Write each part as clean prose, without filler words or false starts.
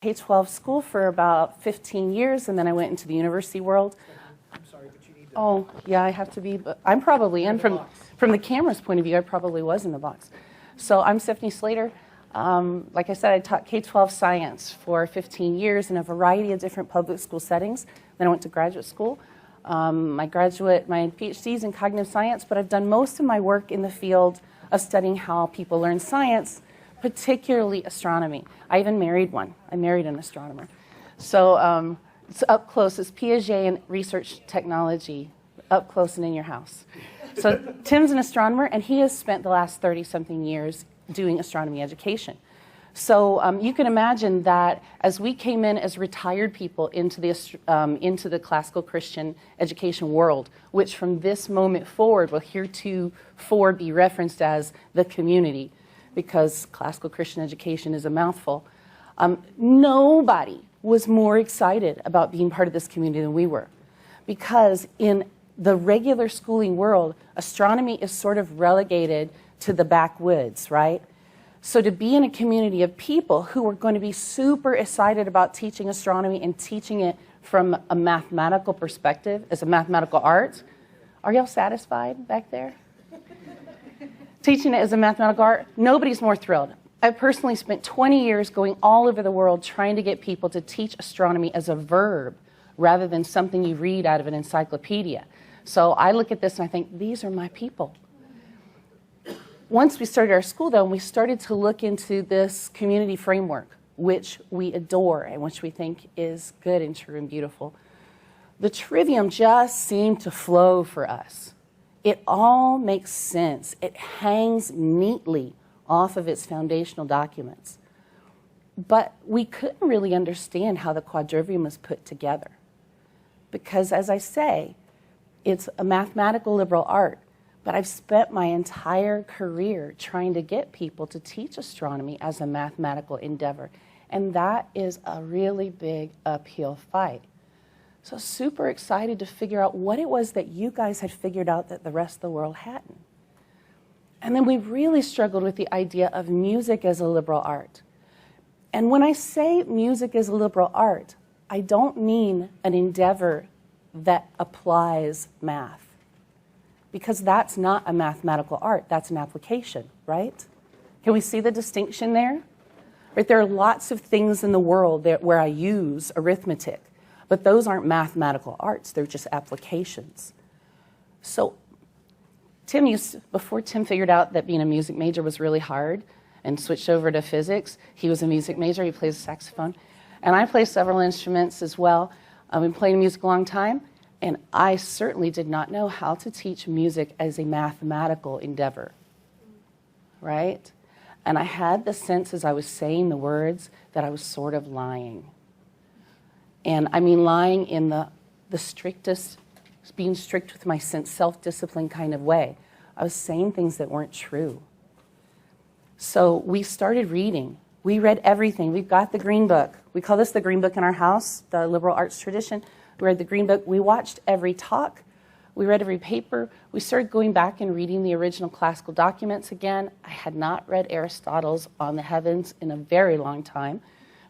K-12 school for about 15 years, and then I went into the university world. I'm sorry, but you need to... Oh, yeah, I have to be, but I'm probably in. From the camera's point of view, I probably was in the box. So I'm Stephanie Slater. Like I said, I taught K-12 science for 15 years in a variety of different public school settings. Then I went to graduate school. My PhD's in cognitive science, but I've done most of my work in the field of studying how people learn science, particularly astronomy. I even married one. I married an astronomer. So it's up close. It's Piaget and research technology, up close and in your house. So Tim's an astronomer, and he has spent the last 30-something years doing astronomy education. So you can imagine that as we came in as retired people into the classical Christian education world, which from this moment forward will heretofore be referenced as the community, because classical Christian education is a mouthful, nobody was more excited about being part of this community than we were. Because in the regular schooling world, astronomy is sort of relegated to the backwoods, right? So to be in a community of people who are going to be super excited about teaching astronomy and teaching it from a mathematical perspective, as a mathematical art, are y'all satisfied back there? Teaching it as a mathematical art, nobody's more thrilled. I've personally spent 20 years going all over the world trying to get people to teach astronomy as a verb rather than something you read out of an encyclopedia. So I look at this and I think, these are my people. Once we started our school, though, and we started to look into this community framework, which we adore and which we think is good and true and beautiful, the trivium just seemed to flow for us. It all makes sense. It hangs neatly off of its foundational documents. But we couldn't really understand how the Quadrivium was put together. Because, as I say, it's a mathematical liberal art. But I've spent my entire career trying to get people to teach astronomy as a mathematical endeavor. And that is a really big uphill fight. So super excited to figure out what it was that you guys had figured out that the rest of the world hadn't. And then we really struggled with the idea of music as a liberal art. And when I say music as a liberal art, I don't mean an endeavor that applies math. Because that's not a mathematical art, that's an application, right? Can we see the distinction there? Right, there are lots of things in the world where I use arithmetic, but those aren't mathematical arts, they're just applications. So before Tim figured out that being a music major was really hard and switched over to physics, he was a music major, he plays the saxophone. And I play several instruments as well. I've been playing music a long time. And I certainly did not know how to teach music as a mathematical endeavor, right? And I had the sense as I was saying the words that I was sort of lying. And I mean lying in the strictest, being strict with my self-discipline kind of way. I was saying things that weren't true. So we started reading. We read everything. We've got the Green Book. We call this the Green Book in our house, the liberal arts tradition. We read the Green Book. We watched every talk. We read every paper. We started going back and reading the original classical documents again. I had not read Aristotle's On the Heavens in a very long time.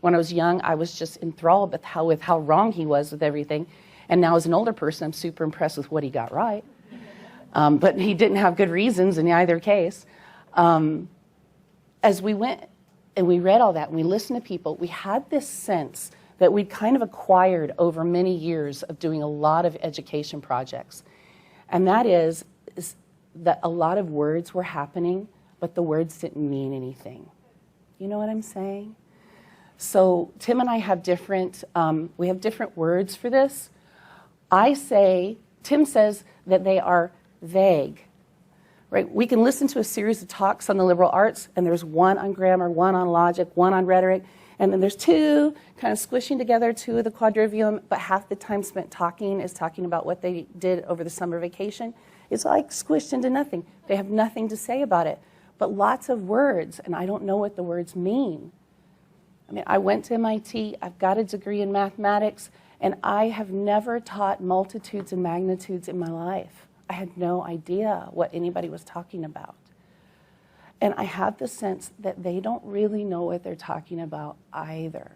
When I was young, I was just enthralled with how wrong he was with everything. And now as an older person, I'm super impressed with what he got right. But he didn't have good reasons in either case. As we went and we read all that and we listened to people, we had this sense that we'd kind of acquired over many years of doing a lot of education projects. And that is that a lot of words were happening, but the words didn't mean anything. You know what I'm saying? So Tim and I have different words for this. Tim says that they are vague. Right? We can listen to a series of talks on the liberal arts, and there's one on grammar, one on logic, one on rhetoric, and then there's two kind of squishing together, two of the Quadrivium, but half the time spent talking is talking about what they did over the summer vacation. It's like squished into nothing. They have nothing to say about it, but lots of words, and I don't know what the words mean. I mean, I went to MIT, I've got a degree in mathematics, and I have never taught multitudes and magnitudes in my life. I had no idea what anybody was talking about. And I have the sense that they don't really know what they're talking about either.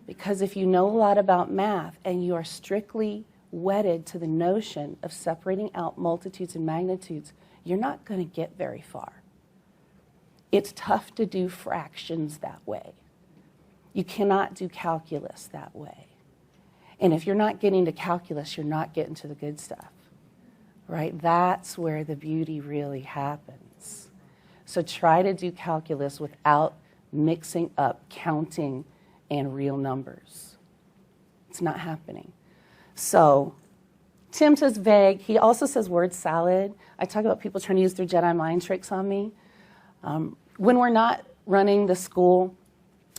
Because if you know a lot about math and you are strictly wedded to the notion of separating out multitudes and magnitudes, you're not going to get very far. It's tough to do fractions that way. You cannot do calculus that way. And if you're not getting to calculus, you're not getting to the good stuff, right? That's where the beauty really happens. So try to do calculus without mixing up counting and real numbers. It's not happening. So Tim says vague. He also says word salad. I talk about people trying to use their Jedi mind tricks on me. When we're not running the school,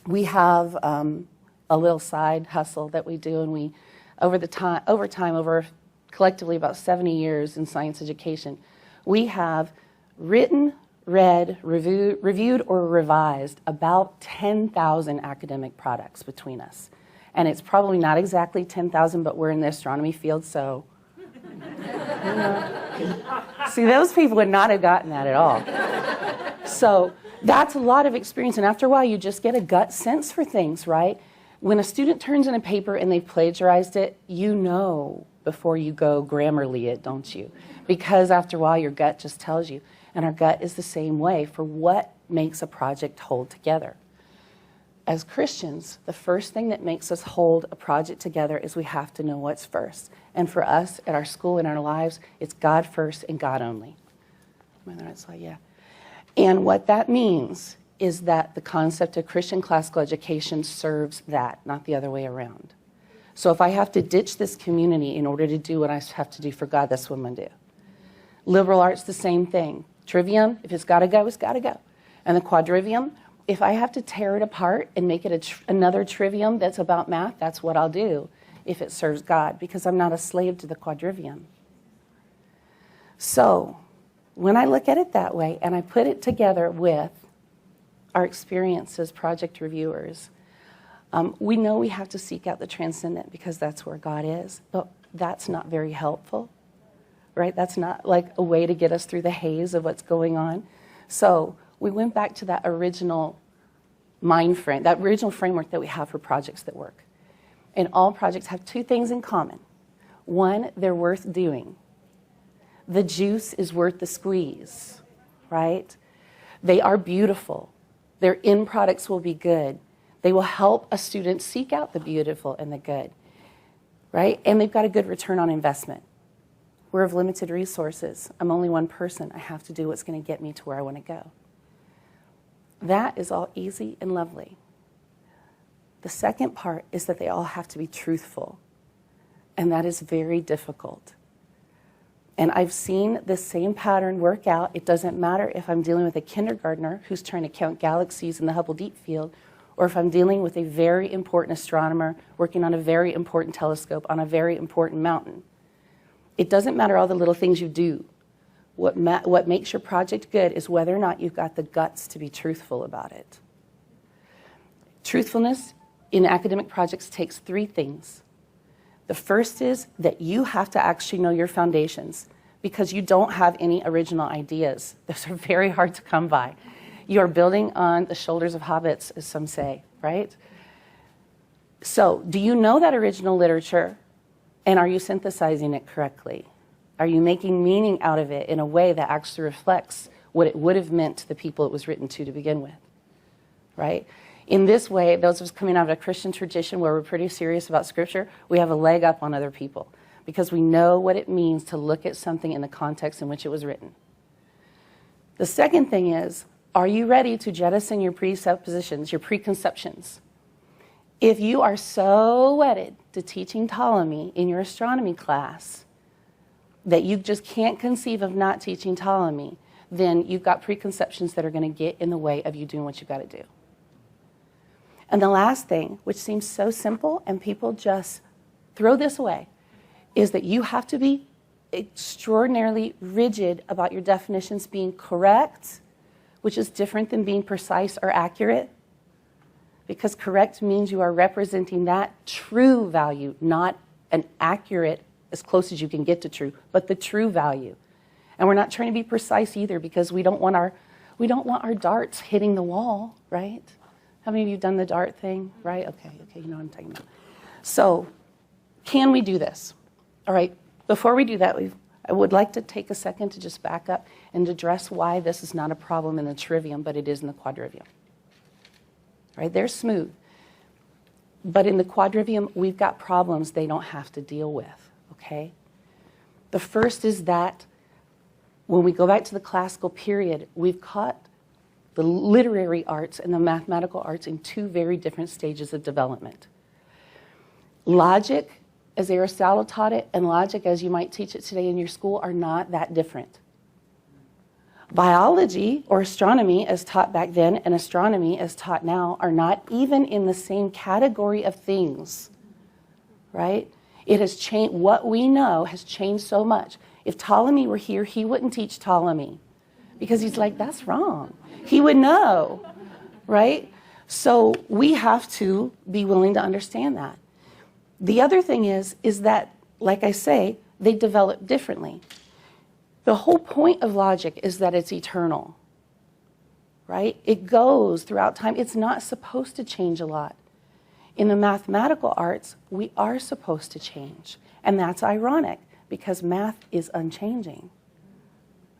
we have a little side hustle that we do, and we, over collectively about 70 years in science education, we have written, read, reviewed, or revised about 10,000 academic products between us. And it's probably not exactly 10,000, but we're in the astronomy field, so. See, those people would not have gotten that at all. So that's a lot of experience, and after a while, you just get a gut sense for things, right? When a student turns in a paper and they've plagiarized it, you know before you go Grammarly it, don't you? Because after a while, your gut just tells you. And our gut is the same way for what makes a project hold together. As Christians, the first thing that makes us hold a project together is we have to know what's first. And for us, at our school, in our lives, it's God first and God only. Am I on the right slide? Yeah. And what that means is that the concept of Christian classical education serves that, not the other way around. So if I have to ditch this community in order to do what I have to do for God, that's what I'm going to do. Liberal arts, the same thing. Trivium, if it's got to go, it's got to go. And the quadrivium, if I have to tear it apart and make it another trivium that's about math, that's what I'll do if it serves God, because I'm not a slave to the quadrivium. So when I look at it that way and I put it together with our experience as project reviewers, we know we have to seek out the transcendent because that's where God is, but that's not very helpful, right? That's not like a way to get us through the haze of what's going on. So we went back to that original mind frame, that original framework that we have for projects that work. And all projects have two things in common. One, they're worth doing. The juice is worth the squeeze, right? They are beautiful. Their end products will be good. They will help a student seek out the beautiful and the good, right? And they've got a good return on investment. We're of limited resources. I'm only one person. I have to do what's going to get me to where I want to go. That is all easy and lovely. The second part is that they all have to be truthful, and that is very difficult. And I've seen this same pattern work out. It doesn't matter if I'm dealing with a kindergartner who's trying to count galaxies in the Hubble Deep Field, or if I'm dealing with a very important astronomer working on a very important telescope on a very important mountain. It doesn't matter all the little things you do. What makes your project good is whether or not you've got the guts to be truthful about it. Truthfulness in academic projects takes three things. The first is that you have to actually know your foundations because you don't have any original ideas. Those are very hard to come by. You are building on the shoulders of hobbits, as some say, right? So, do you know that original literature, and are you synthesizing it correctly? Are you making meaning out of it in a way that actually reflects what it would have meant to the people it was written to begin with, right? In this way, those of us coming out of a Christian tradition where we're pretty serious about Scripture, we have a leg up on other people because we know what it means to look at something in the context in which it was written. The second thing is, are you ready to jettison your presuppositions, your preconceptions? If you are so wedded to teaching Ptolemy in your astronomy class that you just can't conceive of not teaching Ptolemy, then you've got preconceptions that are going to get in the way of you doing what you've got to do. And the last thing, which seems so simple and people just throw this away, is that you have to be extraordinarily rigid about your definitions being correct, which is different than being precise or accurate, because correct means you are representing that true value, not an accurate, as close as you can get to true, but the true value. And we're not trying to be precise either because we don't want our darts hitting the wall, right? How many of you have done the DART thing? Right? Okay, you know what I'm talking about. So, can we do this? All right, before we do that, I would like to take a second to just back up and address why this is not a problem in the trivium, but it is in the quadrivium. All right, they're smooth. But in the quadrivium, we've got problems they don't have to deal with, okay? The first is that when we go back to the classical period, we've caught the literary arts and the mathematical arts in two very different stages of development. Logic, as Aristotle taught it, and logic as you might teach it today in your school are not that different. Biology or astronomy as taught back then and astronomy as taught now are not even in the same category of things, right? It has changed. What we know has changed so much. If Ptolemy were here, he wouldn't teach Ptolemy because he's like, that's wrong. He would know, right? So we have to be willing to understand that. The other thing is that, like I say, they develop differently. The whole point of logic is that it's eternal, right? It goes throughout time. It's not supposed to change a lot. In the mathematical arts, we are supposed to change. And that's ironic because math is unchanging,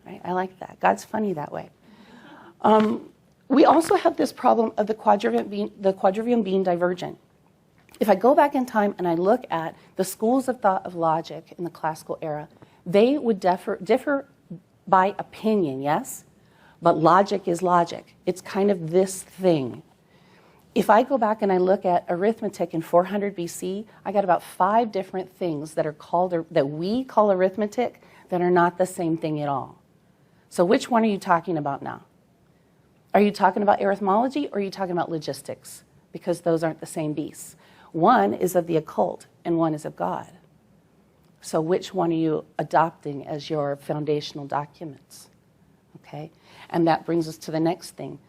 right? I like that. God's funny that way. We also have this problem of the quadrivium being divergent. If I go back in time and I look at the schools of thought of logic in the classical era, they would differ by opinion, yes? But logic is logic. It's kind of this thing. If I go back and I look at arithmetic in 400 BC, I got about 5 different things that are called, that we call arithmetic, that are not the same thing at all. So which one are you talking about now? Are you talking about arithmology or are you talking about logistics? Because those aren't the same beasts. One is of the occult and one is of God. So which one are you adopting as your foundational documents? Okay? And that brings us to the next thing.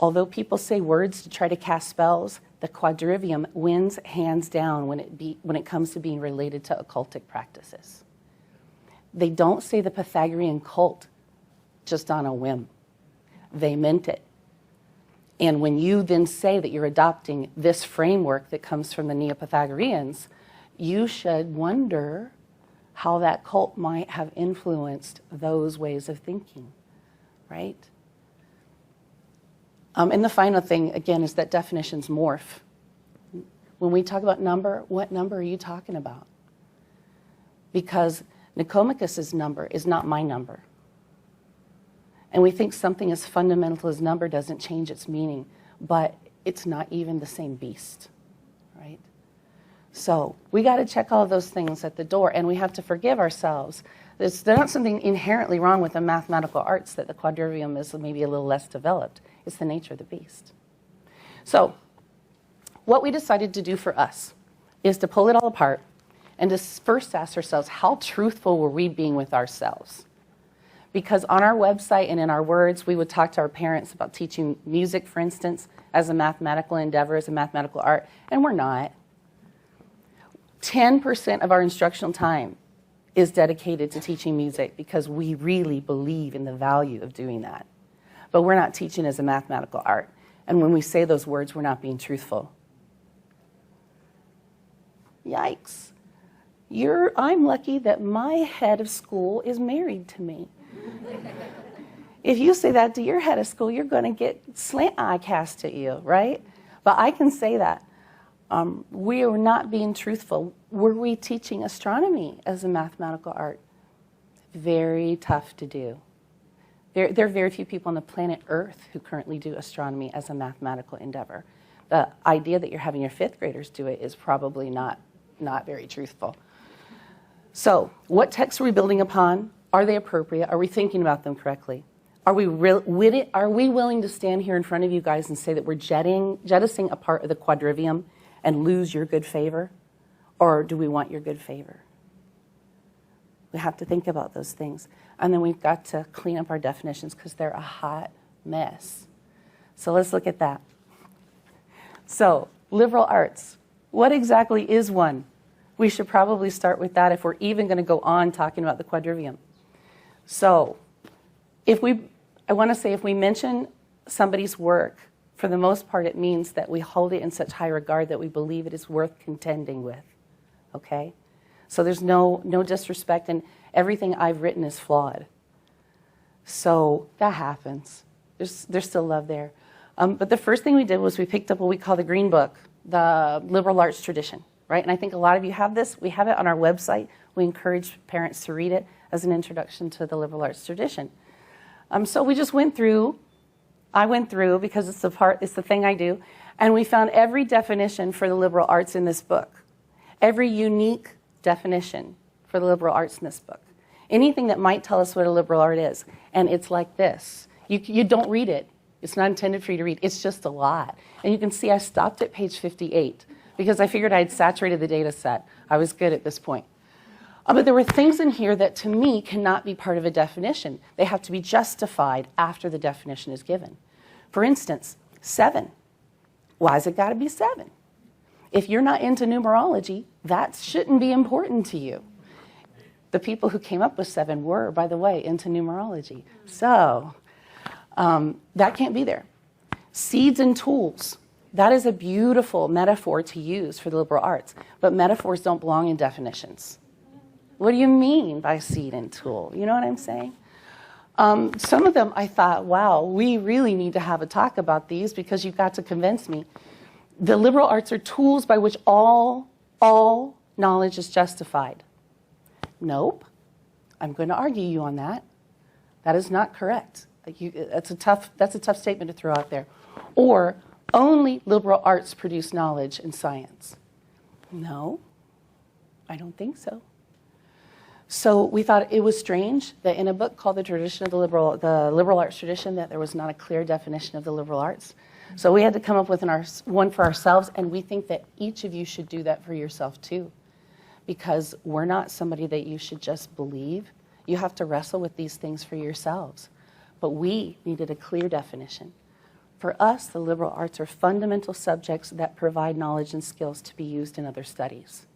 Although people say words to try to cast spells, the quadrivium wins hands down when it comes to being related to occultic practices. They don't say the Pythagorean cult just on a whim. They meant it. And when you then say that you're adopting this framework that comes from the Neo-Pythagoreans, you should wonder how that cult might have influenced those ways of thinking, right? And the final thing, again, is that definitions morph. When we talk about number, what number are you talking about? Because Nicomachus's number is not my number. And we think something as fundamental as number doesn't change its meaning, but it's not even the same beast, right? So we got to check all of those things at the door, and we have to forgive ourselves. There's not something inherently wrong with the mathematical arts that the quadrivium is maybe a little less developed. It's the nature of the beast. So what we decided to do for us is to pull it all apart and to first ask ourselves, how truthful were we being with ourselves? Because on our website and in our words, we would talk to our parents about teaching music, for instance, as a mathematical endeavor, as a mathematical art, and we're not. 10% of our instructional time is dedicated to teaching music because we really believe in the value of doing that. But we're not teaching as a mathematical art. And when we say those words, we're not being truthful. Yikes. I'm lucky that my head of school is married to me. If you say that to your head of school, you're going to get slant eye cast at you, right? But I can say that. We are not being truthful. Were we teaching astronomy as a mathematical art? Very tough to do. There are very few people on the planet Earth who currently do astronomy as a mathematical endeavor. The idea that you're having your 5th graders do it is probably not very truthful. So, what texts are we building upon? Are they appropriate? Are we thinking about them correctly? Are we willing to stand here in front of you guys and say that we're jettisoning a part of the quadrivium and lose your good favor? Or do we want your good favor? We have to think about those things. And then we've got to clean up our definitions because they're a hot mess. So let's look at that. So, liberal arts. What exactly is one? We should probably start with that if we're even going to go on talking about the quadrivium. So, if we mention somebody's work For the most part, it means that we hold it in such high regard that we believe it is worth contending with, okay? So there's no disrespect, and everything I've written is flawed. So that happens. There's still love there. But the first thing we did was we picked up what we call the Green Book, the liberal arts tradition, right? And I think a lot of you have this. We have it on our website. We encourage parents to read it as an introduction to the liberal arts tradition. So we just went through. I went through, because it's the thing I do, and we found every definition for the liberal arts in this book, every unique definition for the liberal arts in this book, anything that might tell us what a liberal art is. And it's like this. You don't read it. It's not intended for you to read. It's just a lot. And you can see I stopped at page 58 because I figured I had saturated the data set. I was good at this point. But there were things in here that, to me, cannot be part of a definition. They have to be justified after the definition is given. For instance, 7. Why has it got to be 7? If you're not into numerology, that shouldn't be important to you. The people who came up with 7 were, by the way, into numerology. So that can't be there. Seeds and tools. That is a beautiful metaphor to use for the liberal arts. But metaphors don't belong in definitions. What do you mean by seed and tool? You know what I'm saying? Some of them I thought, wow, we really need to have a talk about these because you've got to convince me. The liberal arts are tools by which all knowledge is justified. Nope. I'm going to argue you on that. That is not correct. That's a tough statement to throw out there. Or only liberal arts produce knowledge and science. No, I don't think so. So we thought it was strange that in a book called The Tradition of the Liberal Arts Tradition, that there was not a clear definition of the liberal arts. So we had to come up with one for ourselves, and we think that each of you should do that for yourself too, because we're not somebody that you should just believe. You have to wrestle with these things for yourselves. But we needed a clear definition. For us, the liberal arts are fundamental subjects that provide knowledge and skills to be used in other studies.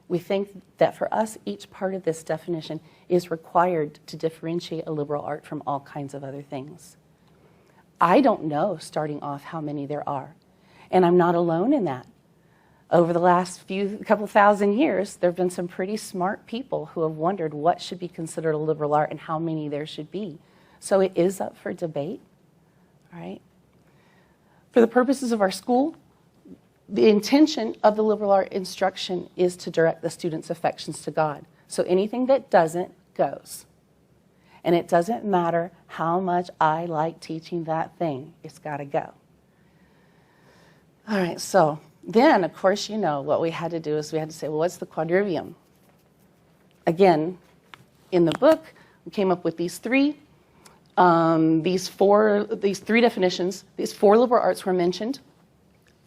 We think that for us, each part of this definition is required to differentiate a liberal art from all kinds of other things. I don't know, starting off, how many there are. And I'm not alone in that. Over the last couple thousand years, there have been some pretty smart people who have wondered what should be considered a liberal art and how many there should be. So it is up for debate, all right? For the purposes of our school, the intention of the liberal art instruction is to direct the students' affections to God. So anything that doesn't goes. And it doesn't matter how much I like teaching that thing. It's got to go. All right, so then, of course, you know, what we had to do is we had to say, well, what's the quadrivium? Again, in the book, we came up with these three definitions. These 4 liberal arts were mentioned.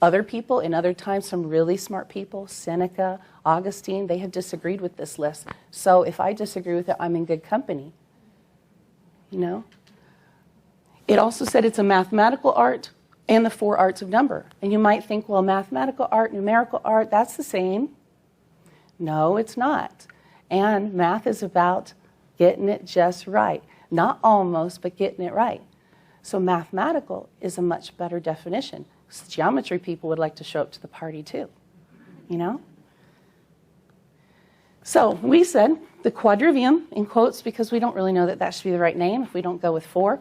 Other people, in other times, some really smart people, Seneca, Augustine, they have disagreed with this list. So if I disagree with it, I'm in good company. You know? It also said it's a mathematical art and the 4 arts of number. And you might think, well, mathematical art, numerical art, that's the same. No, it's not. And math is about getting it just right. Not almost, but getting it right. So mathematical is a much better definition. Geometry people would like to show up to the party too, you know? So we said the quadrivium, in quotes, because we don't really know that that should be the right name if we don't go with 4.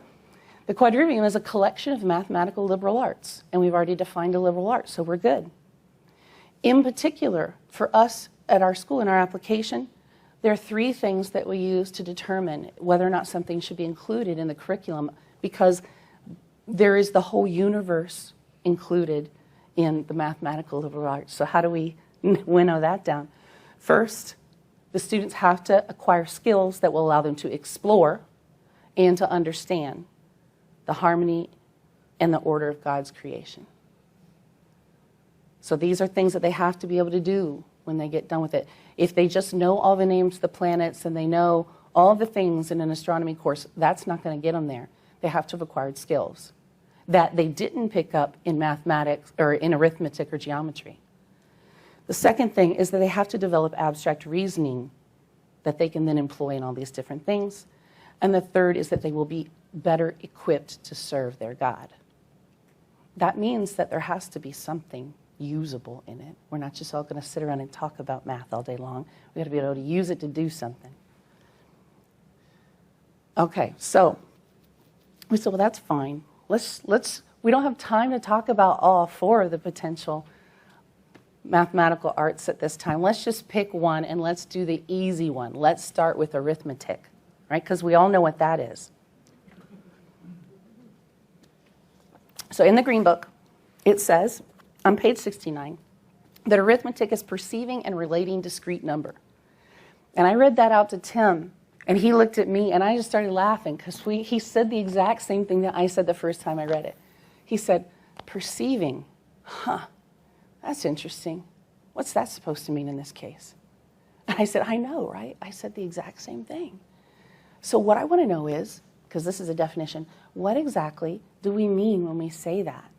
The quadrivium is a collection of mathematical liberal arts, and we've already defined a liberal art, so we're good. In particular, for us at our school, in our application, there are 3 things that we use to determine whether or not something should be included in the curriculum, because there is the whole universe included in the mathematical liberal arts. So how do we winnow that down? First, the students have to acquire skills that will allow them to explore and to understand the harmony and the order of God's creation. So these are things that they have to be able to do when they get done with it. If they just know all the names of the planets and they know all the things in an astronomy course, that's not going to get them there. They have to have acquired skills that they didn't pick up in mathematics or in arithmetic or geometry. The second thing is that they have to develop abstract reasoning that they can then employ in all these different things. And the third is that they will be better equipped to serve their God. that means that there has to be something usable in it. We're not just all going to sit around and talk about math all day long. We got to be able to use it to do something. Okay, so we said, well, that's fine. We don't have time to talk about all four of the potential mathematical arts at this time. Let's just pick one and let's do the easy one. Let's start with arithmetic, right? Because we all know what that is. So in the Green Book, it says on page 69 that arithmetic is perceiving and relating discrete number. And I read that out to Tim, and he looked at me, and I just started laughing because he said the exact same thing that I said the first time I read it. He said, perceiving, that's interesting. What's that supposed to mean in this case? And I said, I know, right? I said the exact same thing. So what I want to know is, because this is a definition, what exactly do we mean when we say that?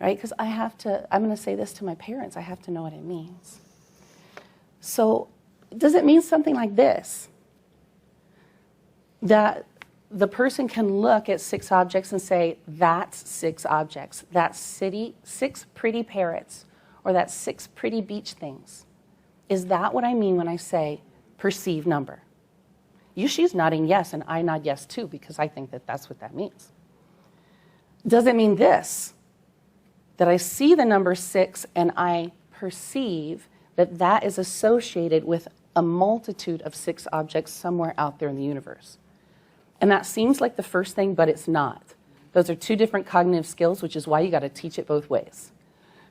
Right? Because I'm going to say this to my parents. I have to know what it means. So does it mean something like this? That the person can look at 6 objects and say, that's 6 objects. That's 6 pretty parrots, or that's 6 pretty beach things. Is that what I mean when I say perceived number? She's nodding yes, and I nod yes too, because I think that that's what that means. Does it mean this? That I see the number 6 and I perceive that that is associated with a multitude of 6 objects somewhere out there in the universe. And that seems like the first thing, but it's not. Those are 2 different cognitive skills, which is why you got to teach it both ways.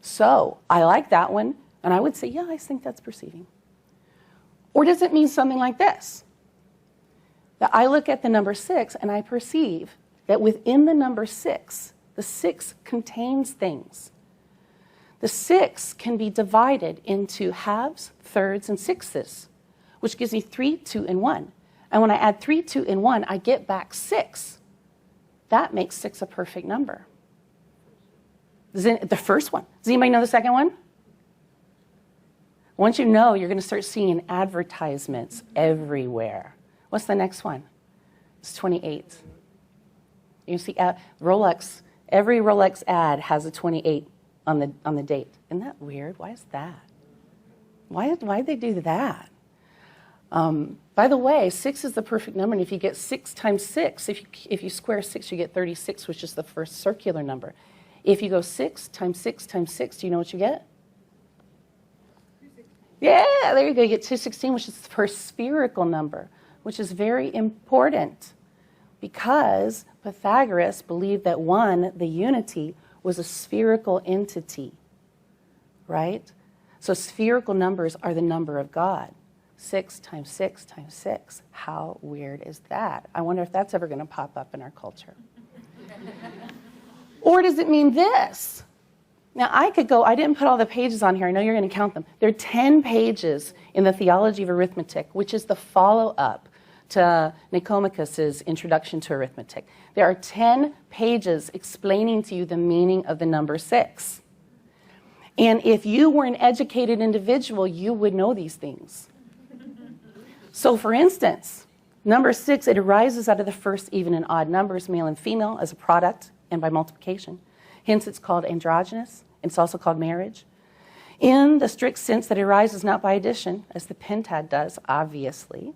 So I like that one, and I would say, yeah, I think that's perceiving. Or does it mean something like this? That I look at the number 6 and I perceive that within the number 6, the 6 contains things. The 6 can be divided into halves, thirds, and sixths, which gives me 3, 2, and 1. And when I add 3, 2, and 1, I get back 6. That makes 6 a perfect number. The first one. Does anybody know the second one? Once you know, you're going to start seeing advertisements everywhere. What's the next one? It's 28. You see Rolex. Every Rolex ad has a 28 on the date. Isn't that weird? Why is that? Why did they do that? By the way, 6 is the perfect number, and if you get 6 times 6, if you square 6, you get 36, which is the first circular number. If you go 6 times 6 times 6, do you know what you get? 216. Yeah, there you go. You get 216, which is the first spherical number, which is very important because Pythagoras believed that 1, the unity, was a spherical entity, right? So spherical numbers are the number of God. 6 times 6 times 6. How weird is that? I wonder if that's ever going to pop up in our culture. Or does it mean this? Now, I didn't put all the pages on here. I know you're going to count them. There are 10 pages in the Theology of Arithmetic, which is the follow-up to Nicomachus's Introduction to Arithmetic. There are 10 pages explaining to you the meaning of the number 6. And if you were an educated individual, you would know these things. So for instance, number 6, it arises out of the first even and odd numbers, male and female, as a product and by multiplication. Hence, it's called androgynous. It's also called marriage. In the strict sense that it arises not by addition, as the pentad does, obviously,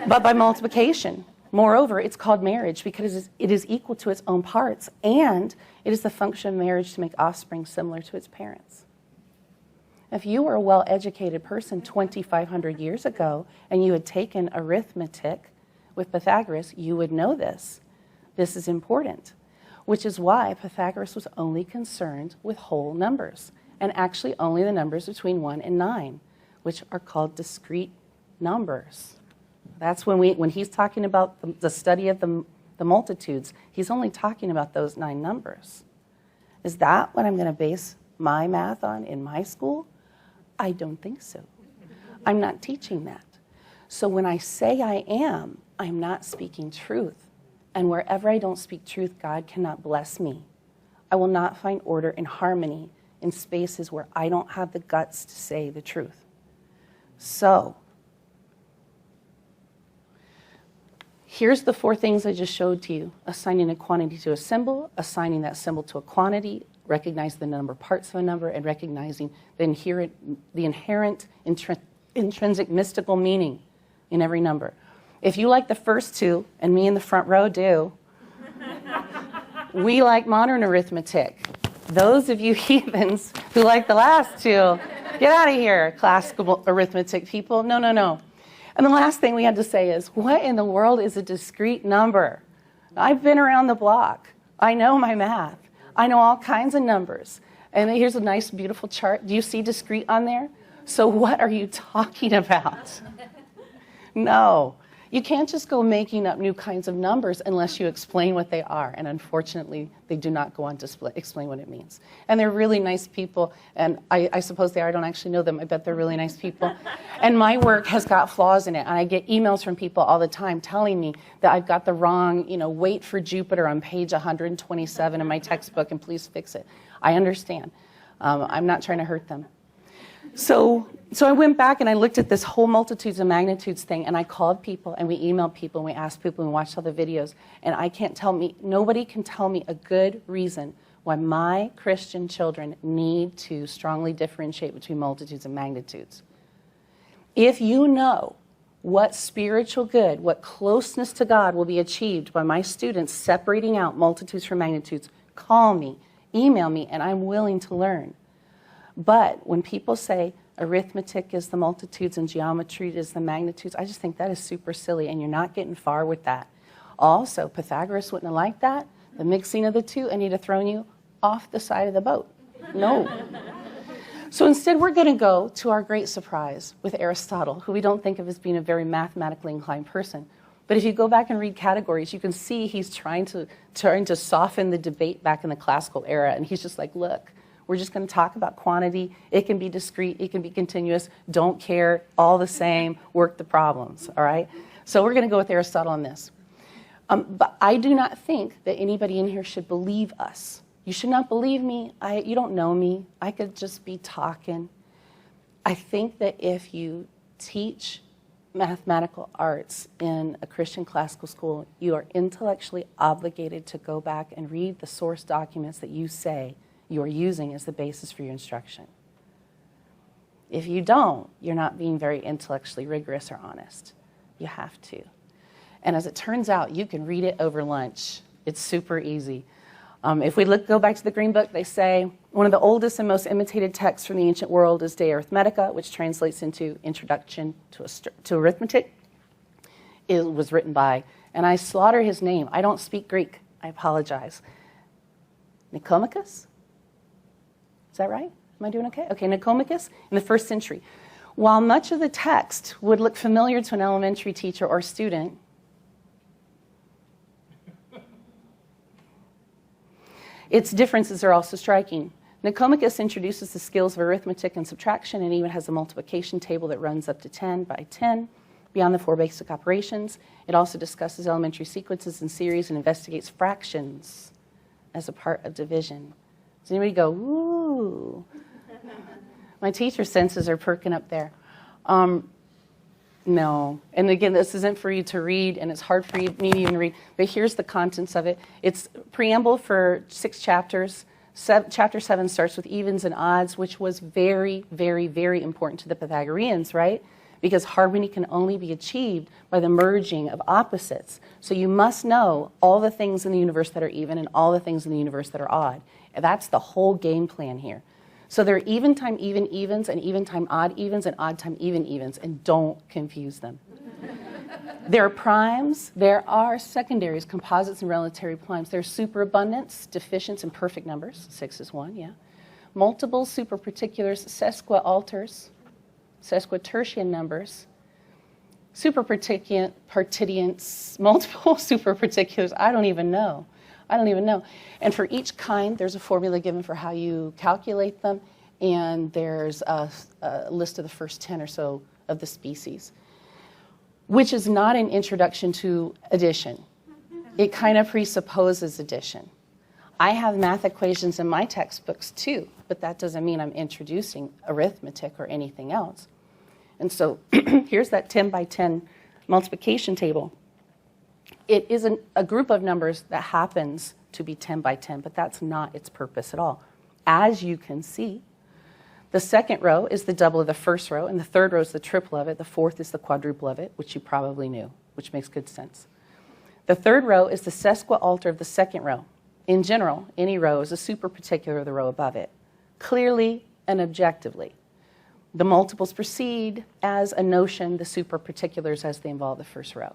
but by multiplication. Moreover, it's called marriage because it is equal to its own parts, and it is the function of marriage to make offspring similar to its parents. If you were a well-educated person 2,500 years ago and you had taken arithmetic with Pythagoras, you would know this. This is important, which is why Pythagoras was only concerned with whole numbers, and actually only the numbers between 1 and 9, which are called discrete numbers. That's when he's talking about the study of the multitudes, he's only talking about those 9 numbers. Is that what I'm going to base my math on in my school? I don't think so. I'm not teaching that. So when I say I am, I'm not speaking truth. And wherever I don't speak truth, God cannot bless me. I will not find order and harmony in spaces where I don't have the guts to say the truth. So, Here's the 4 things I just showed to you. Assigning a quantity to a symbol, assigning that symbol to a quantity, recognize the number of parts of a number, and recognizing the inherent intrinsic mystical meaning in every number. If you like the first 2, and me in the front row do, we like modern arithmetic. Those of you heathens who like the last 2, get out of here, classical arithmetic people. No, no, no. And the last thing we had to say is, what in the world is a discrete number? I've been around the block. I know my math. I know all kinds of numbers. And here's a nice, beautiful chart. Do you see discrete on there? So what are you talking about? No. You can't just go making up new kinds of numbers unless you explain what they are. And unfortunately, they do not go on to explain what it means. And they're really nice people. And I suppose they are. I don't actually know them. I bet they're really nice people. And my work has got flaws in it. And I get emails from people all the time telling me that I've got the wrong, weight for Jupiter on page 127 in my textbook, and please fix it. I understand. I'm not trying to hurt them. So I went back and I looked at this whole multitudes and magnitudes thing, and I called people and we emailed people and we asked people and we watched all the videos, and nobody can tell me a good reason why my Christian children need to strongly differentiate between multitudes and magnitudes. If you know what spiritual good, what closeness to God will be achieved by my students separating out multitudes from magnitudes, call me, email me, and I'm willing to learn. But when people say arithmetic is the multitudes and geometry is the magnitudes, I just think that is super silly, and you're not getting far with that. Also, Pythagoras wouldn't have liked that. The mixing of the two, and he'd have thrown you off the side of the boat. No. So instead, we're going to go to our great surprise with Aristotle, who we don't think of as being a very mathematically inclined person. But if you go back and read categories, you can see he's trying to soften the debate back in the classical era, and he's just like, look, we're just going to talk about quantity. It can be discrete. It can be continuous. Don't care. All the same. Work the problems. All right? So we're going to go with Aristotle on this. But I do not think that anybody in here should believe us. You should not believe me. You don't know me. I could just be talking. I think that if you teach mathematical arts in a Christian classical school, you are intellectually obligated to go back and read the source documents that you say you're using as the basis for your instruction. If you don't, you're not being very intellectually rigorous or honest. You have to. And as it turns out, you can read it over lunch. It's super easy. If we go back to the Green Book, they say one of the oldest and most imitated texts from the ancient world is De Arithmetica, which translates into Introduction to Arithmetic. It was written by, and I slaughter his name. I don't speak Greek. I apologize. Nicomachus? Is that right? Am I doing okay? Okay, Nicomachus in the 1st century. While much of the text would look familiar to an elementary teacher or student, its differences are also striking. Nicomachus introduces the skills of arithmetic and subtraction, and even has a multiplication table that runs up to 10 by 10 beyond the 4 basic operations. It also discusses elementary sequences and series and investigates fractions as a part of division. Does anybody go, ooh? My teacher senses are perking up there. No. And again, this isn't for you to read, and it's hard for me to even read, but here's the contents of it. It's preamble for 6 chapters. Chapter 7 starts with evens and odds, which was very, very, very important to the Pythagoreans, right? Because harmony can only be achieved by the merging of opposites. So you must know all the things in the universe that are even and all the things in the universe that are odd. And that's the whole game plan here. So there are even time even evens and even time odd evens and odd time even evens, and don't confuse them. There are primes, there are secondaries, composites and relatory primes. There's superabundance, deficients, and perfect numbers. 6 is 1, yeah. Multiple superparticulars, sesquialters, sesquitertian numbers, superpartidians, multiple superparticulars. I don't even know. And for each kind, there's a formula given for how you calculate them, and there's a list of the first 10 or so of the species, which is not an introduction to addition. It kind of presupposes addition. I have math equations in my textbooks too, but that doesn't mean I'm introducing arithmetic or anything else. And so here's that 10 by 10 multiplication table. It is a group of numbers that happens to be 10 by 10, but that's not its purpose at all. As you can see, the second row is the double of the first row, and the third row is the triple of it. The fourth is the quadruple of it, which you probably knew, which makes good sense. The third row is the sesquialter of the second row. In general, any row is a superparticular of the row above it, clearly and objectively. The multiples proceed as a notion, the superparticulars as they involve the first row.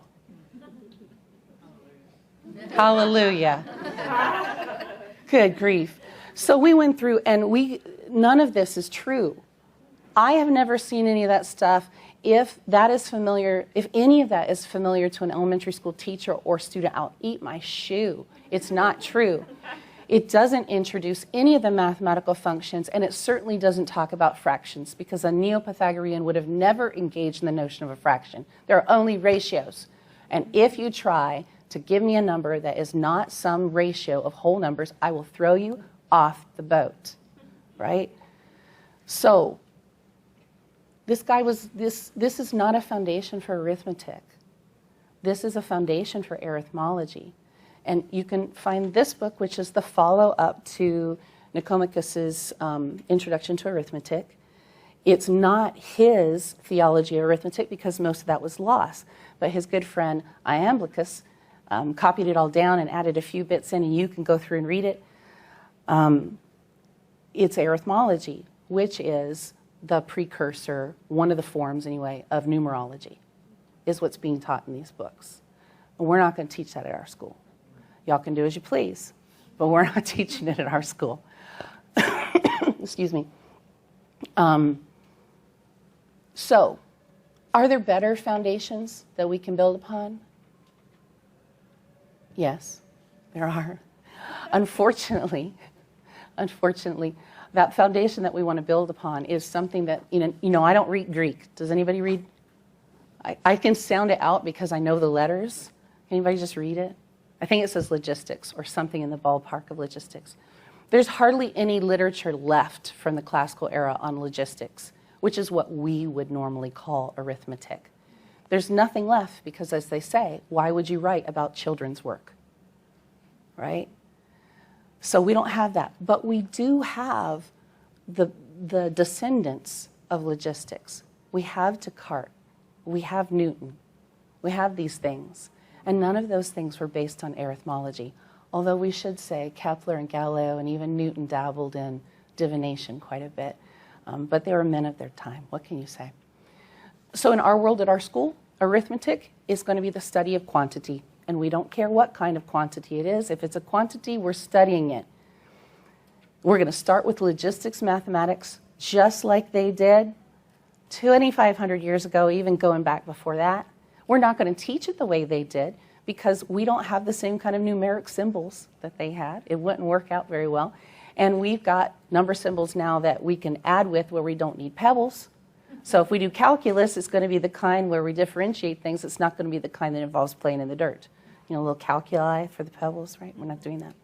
Hallelujah. Good grief. So we went through, and none of this is true. I have never seen any of that stuff. If any of that is familiar to an elementary school teacher or student, I'll eat my shoe. It's not true. It doesn't introduce any of the mathematical functions, and it certainly doesn't talk about fractions, because a neo-Pythagorean would have never engaged in the notion of a fraction. There are only ratios. And if you try to give me a number that is not some ratio of whole numbers, I will throw you off the boat, right? So this is not a foundation for arithmetic. This is a foundation for arithmology. And you can find this book, which is the follow-up to Nicomachus's Introduction to Arithmetic. It's not his theology of arithmetic, because most of that was lost. But his good friend Iamblichus copied it all down and added a few bits in, and you can go through and read it. It's arithmology, which is the precursor, one of the forms anyway, of numerology, is what's being taught in these books. And we're not going to teach that at our school. Y'all can do as you please, but we're not teaching it at our school. Excuse me. So, are there better foundations that we can build upon? Yes, there are. Unfortunately, that foundation that we want to build upon is something that, I don't read Greek. Does anybody read? I can sound it out because I know the letters. Anybody just read it? I think it says logistics or something in the ballpark of logistics. There's hardly any literature left from the classical era on logistics, which is what we would normally call arithmetic. There's nothing left because, as they say, why would you write about children's work, right? So we don't have that. But we do have the descendants of logistics. We have Descartes. We have Newton. We have these things. And none of those things were based on arithmology, although we should say Kepler and Galileo and even Newton dabbled in divination quite a bit. But they were men of their time. What can you say? So in our world at our school, arithmetic is going to be the study of quantity. And we don't care what kind of quantity it is. If it's a quantity, we're studying it. We're going to start with logistics mathematics, just like they did 2,500 years ago, even going back before that. We're not going to teach it the way they did because we don't have the same kind of numeric symbols that they had. It wouldn't work out very well. And we've got number symbols now that we can add with where we don't need pebbles. So if we do calculus, it's going to be the kind where we differentiate things. It's not going to be the kind that involves playing in the dirt. A little calculi for the pebbles, right? We're not doing that.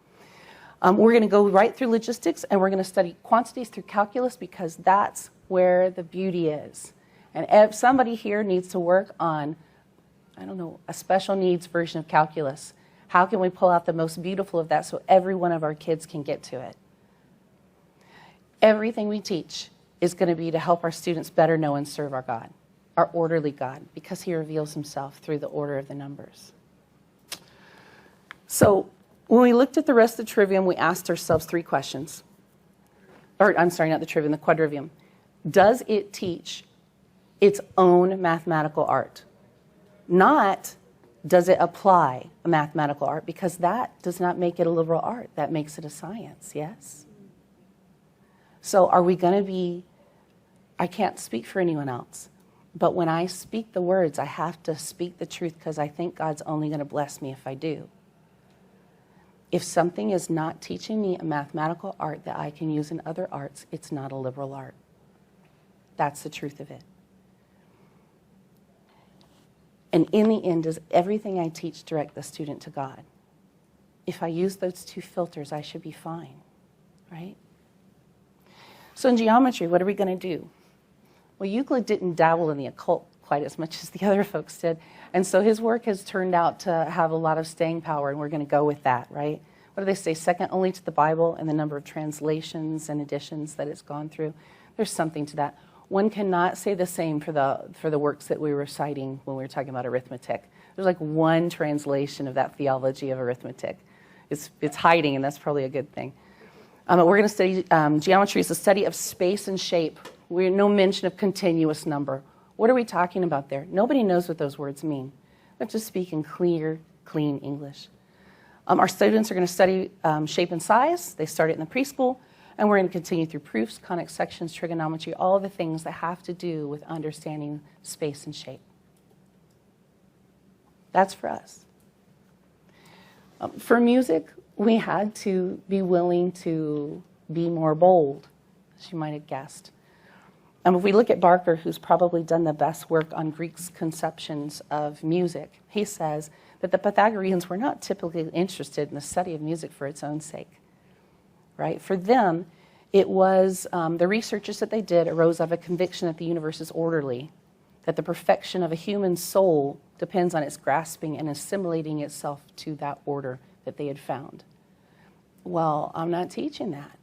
We're going to go right through logistics, and we're going to study quantities through calculus because that's where the beauty is. And if somebody here needs to work on, a special needs version of calculus, how can we pull out the most beautiful of that so every one of our kids can get to it? Everything we teach is going to be to help our students better know and serve our God, our orderly God, because he reveals himself through the order of the numbers. So when we looked at the rest of the trivium, we asked ourselves three questions. The quadrivium. Does it teach its own mathematical art? Not, does it apply a mathematical art? Because that does not make it a liberal art. That makes it a science, yes? So are we going to be, I can't speak for anyone else, but when I speak the words, I have to speak the truth because I think God's only going to bless me if I do. If something is not teaching me a mathematical art that I can use in other arts, it's not a liberal art. That's the truth of it. And in the end, does everything I teach direct the student to God? If I use those two filters, I should be fine, right? So in geometry, what are we going to do? Well, Euclid didn't dabble in the occult quite as much as the other folks did. And so his work has turned out to have a lot of staying power, and we're going to go with that, right? What do they say? Second only to the Bible and the number of translations and editions that it's gone through. There's something to that. One cannot say the same for the works that we were citing when we were talking about arithmetic. There's like one translation of that theology of arithmetic. It's hiding, and that's probably a good thing. We're going to study geometry is the study of space and shape. We're no mention of continuous number. What are we talking about there? Nobody knows what those words mean. They're just speaking clear, clean English. Our students are going to study shape and size. They start it in the preschool, and we're going to continue through proofs, conic sections, trigonometry, all the things that have to do with understanding space and shape. That's for us. For music, we had to be willing to be more bold, as you might have guessed. If we look at Barker, who's probably done the best work on Greek's conceptions of music, he says that the Pythagoreans were not typically interested in the study of music for its own sake, right? For them, it was the researches that they did arose out of a conviction that the universe is orderly, that the perfection of a human soul depends on its grasping and assimilating itself to that order that they had found. Well, I'm not teaching that.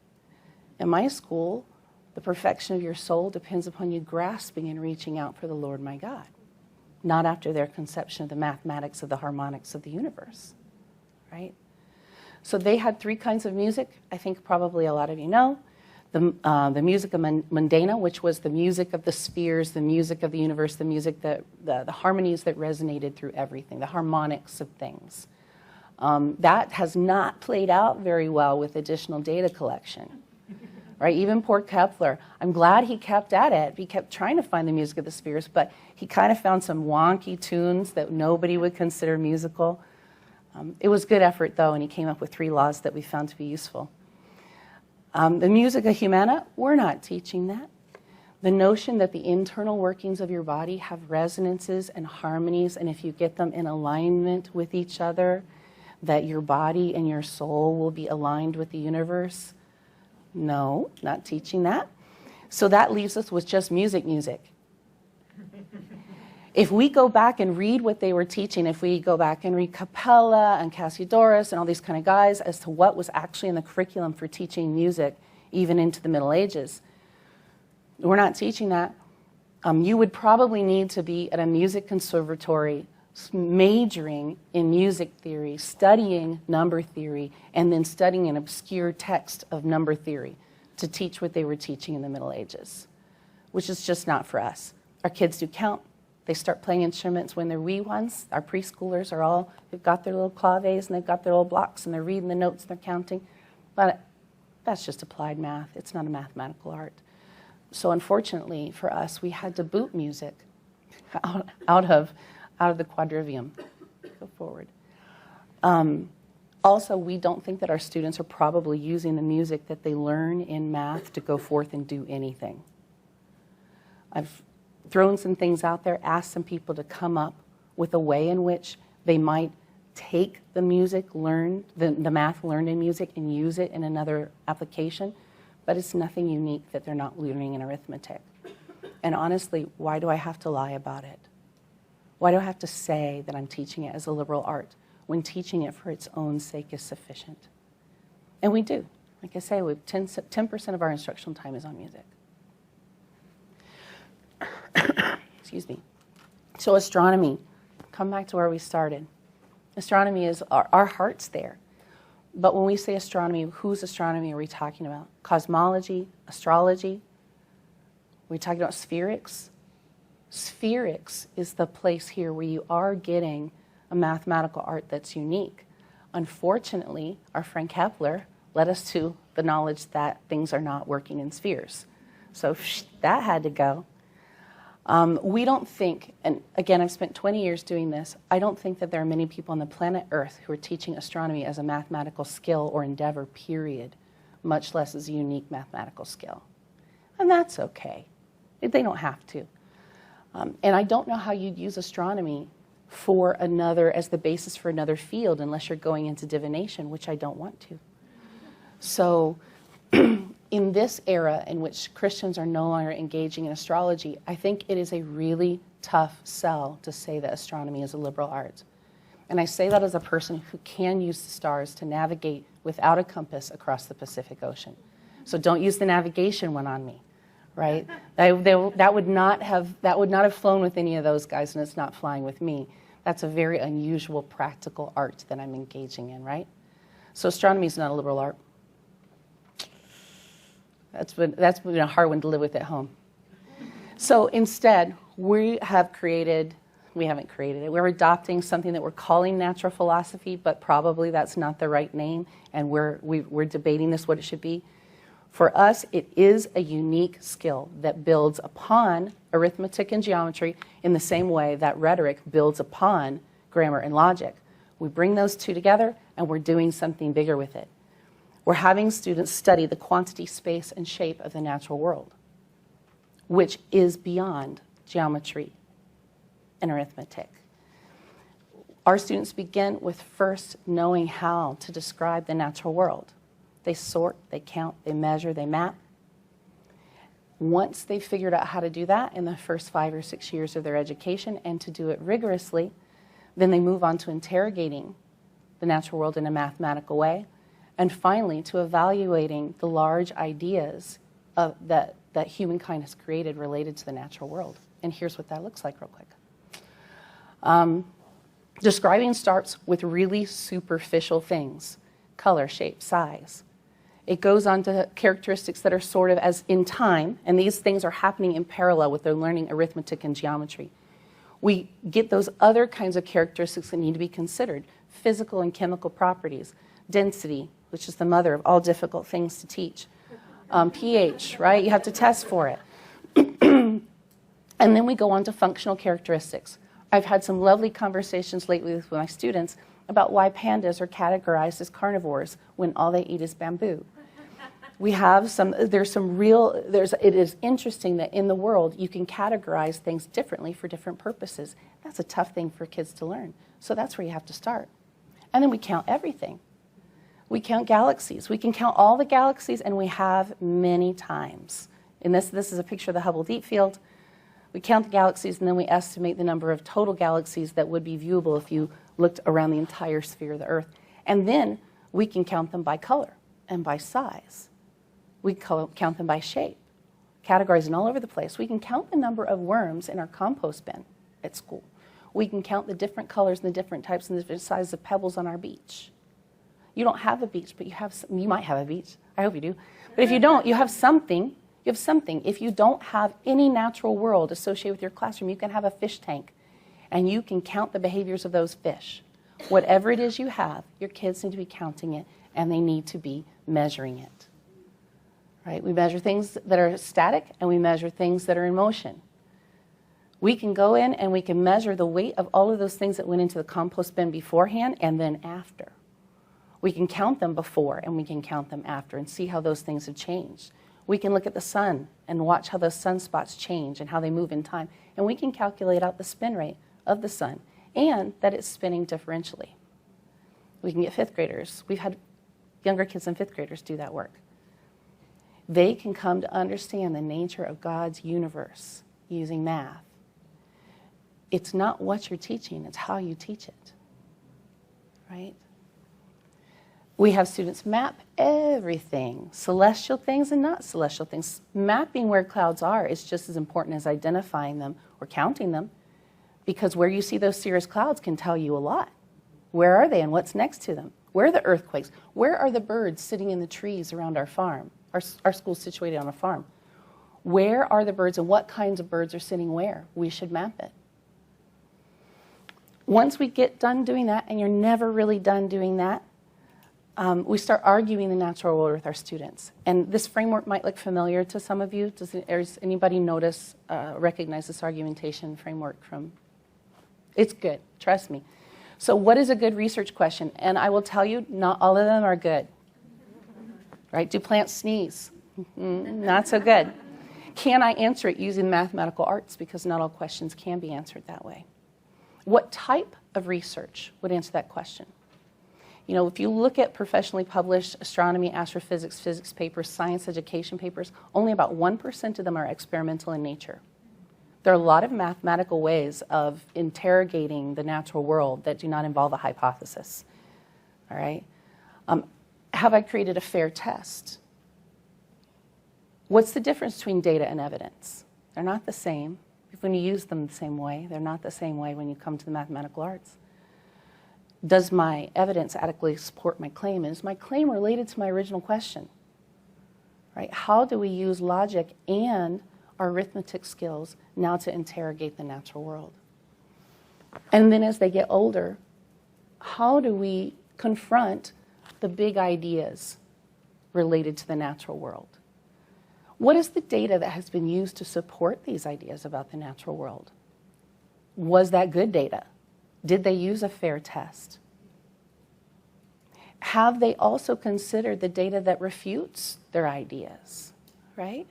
In my school, the perfection of your soul depends upon you grasping and reaching out for the Lord my God, not after their conception of the mathematics of the harmonics of the universe, right? So they had three kinds of music. I think probably a lot of you know. The music of mundana, which was the music of the spheres, the music of the universe, the music that the harmonies that resonated through everything, the harmonics of things. That has not played out very well with additional data collection. Right? Even poor Kepler, I'm glad he kept at it. He kept trying to find the music of the spheres, but he kind of found some wonky tunes that nobody would consider musical. It was good effort, though, and he came up with 3 laws that we found to be useful. The music of humana, we're not teaching that. The notion that the internal workings of your body have resonances and harmonies, and if you get them in alignment with each other, that your body and your soul will be aligned with the universe. No, not teaching that. So that leaves us with just music. If we go back and read what they were teaching, if we go back and read Capella and Cassiodorus and all these kind of guys as to what was actually in the curriculum for teaching music, even into the Middle Ages, we're not teaching that. You would probably need to be at a music conservatory majoring in music theory, studying number theory, and then studying an obscure text of number theory to teach what they were teaching in the Middle Ages, which is just not for us. Our kids do count. They start playing instruments when they're wee ones. Our preschoolers are all, they've got their little claves and they've got their little blocks and they're reading the notes and they're counting. But that's just applied math. It's not a mathematical art. So unfortunately for us, we had to boot music out of the quadrivium. Go forward. Also, we don't think that our students are probably using the music that they learn in math to go forth and do anything. I've thrown some things out there, asked some people to come up with a way in which they might take the music learned, the math learned in music and use it in another application, but it's nothing unique that they're not learning in arithmetic. And honestly, why do I have to lie about it? Why do I have to say that I'm teaching it as a liberal art when teaching it for its own sake is sufficient? And we do. Like I say, 10% of our instructional time is on music. Excuse me. So astronomy, come back to where we started. Astronomy is, our heart's there. But when we say astronomy, whose astronomy are we talking about? Cosmology, astrology? Are we talking about spherics? Spherics is the place here where you are getting a mathematical art that's unique. Unfortunately, our friend Kepler led us to the knowledge that things are not working in spheres. So that had to go. We don't think, and again, I've spent 20 years doing this, I don't think that there are many people on the planet Earth who are teaching astronomy as a mathematical skill or endeavor, period, much less as a unique mathematical skill. And that's okay. They don't have to. And I don't know how you'd use astronomy for another, as the basis for another field, unless you're going into divination, which I don't want to. So in this era in which Christians are no longer engaging in astrology, I think it is a really tough sell to say that astronomy is a liberal art. And I say that as a person who can use the stars to navigate without a compass across the Pacific Ocean. So don't use the navigation one on me, right? That would not have flown with any of those guys, and it's not flying with me. That's a very unusual practical art that I'm engaging in, right? So astronomy is not a liberal art. That's been a hard one to live with at home. So instead, we're adopting something that we're calling natural philosophy, but probably that's not the right name, and we're debating this, what it should be. For us, it is a unique skill that builds upon arithmetic and geometry in the same way that rhetoric builds upon grammar and logic. We bring those two together, and we're doing something bigger with it. We're having students study the quantity, space, and shape of the natural world, which is beyond geometry and arithmetic. Our students begin with first knowing how to describe the natural world. They sort, they count, they measure, they map. Once they've figured out how to do that in the first 5 or 6 years of their education and to do it rigorously, then they move on to interrogating the natural world in a mathematical way, and finally to evaluating the large ideas that humankind has created related to the natural world. And here's what that looks like real quick. Describing starts with really superficial things: color, shape, size. It goes on to characteristics that are sort of as in time, and these things are happening in parallel with their learning arithmetic and geometry. We get those other kinds of characteristics that need to be considered: physical and chemical properties, density, which is the mother of all difficult things to teach, pH, right? You have to test for it. And then we go on to functional characteristics. I've had some lovely conversations lately with my students about why pandas are categorized as carnivores when all they eat is bamboo. It is interesting that in the world you can categorize things differently for different purposes. That's a tough thing for kids to learn. So that's where you have to start. And then we count everything. We count galaxies. We can count all the galaxies, and we have many times. And this is a picture of the Hubble Deep Field. We count the galaxies, and then we estimate the number of total galaxies that would be viewable if you looked around the entire sphere of the Earth. And then we can count them by color and by size. We count them by shape, categorizing all over the place. We can count the number of worms in our compost bin at school. We can count the different colors and the different types and the different sizes of pebbles on our beach. You don't have a beach, but you might have a beach. I hope you do. But if you don't, you have something. You have something. If you don't have any natural world associated with your classroom, you can have a fish tank, and you can count the behaviors of those fish. Whatever it is you have, your kids need to be counting it, and they need to be measuring it. Right? We measure things that are static, and we measure things that are in motion. We can go in and we can measure the weight of all of those things that went into the compost bin beforehand and then after. We can count them before and we can count them after and see how those things have changed. We can look at the sun and watch how those sunspots change and how they move in time. And we can calculate out the spin rate of the sun and that it's spinning differentially. We can get fifth graders. We've had younger kids than fifth graders do that work. They can come to understand the nature of God's universe using math. It's not what you're teaching, it's how you teach it, right? We have students map everything, celestial things and not celestial things. Mapping where clouds are is just as important as identifying them or counting them, because where you see those cirrus clouds can tell you a lot. Where are they and what's next to them? Where are the earthquakes? Where are the birds sitting in the trees around our farm? Our school's situated on a farm. Where are the birds and what kinds of birds are sitting where? We should map it. Once we get done doing that, and you're never really done doing that, we start arguing the natural world with our students. And this framework might look familiar to some of you. Does anybody recognize this argumentation framework from? It's good, trust me. So what is a good research question? And I will tell you, not all of them are good. Right? Do plants sneeze? Not so good. Can I answer it using mathematical arts? Because not all questions can be answered that way. What type of research would answer that question? You know, if you look at professionally published astronomy, astrophysics, physics papers, science education papers, only about 1% of them are experimental in nature. There are a lot of mathematical ways of interrogating the natural world that do not involve a hypothesis. All right? Have I created a fair test? What's the difference between data and evidence? They're not the same. When you use them the same way, they're not the same way when you come to the mathematical arts. Does my evidence adequately support my claim? Is my claim related to my original question? Right? How do we use logic and our arithmetic skills now to interrogate the natural world? And then as they get older, how do we confront the big ideas related to the natural world? What is the data that has been used to support these ideas about the natural world? Was that good data? Did they use a fair test? Have they also considered the data that refutes their ideas, right?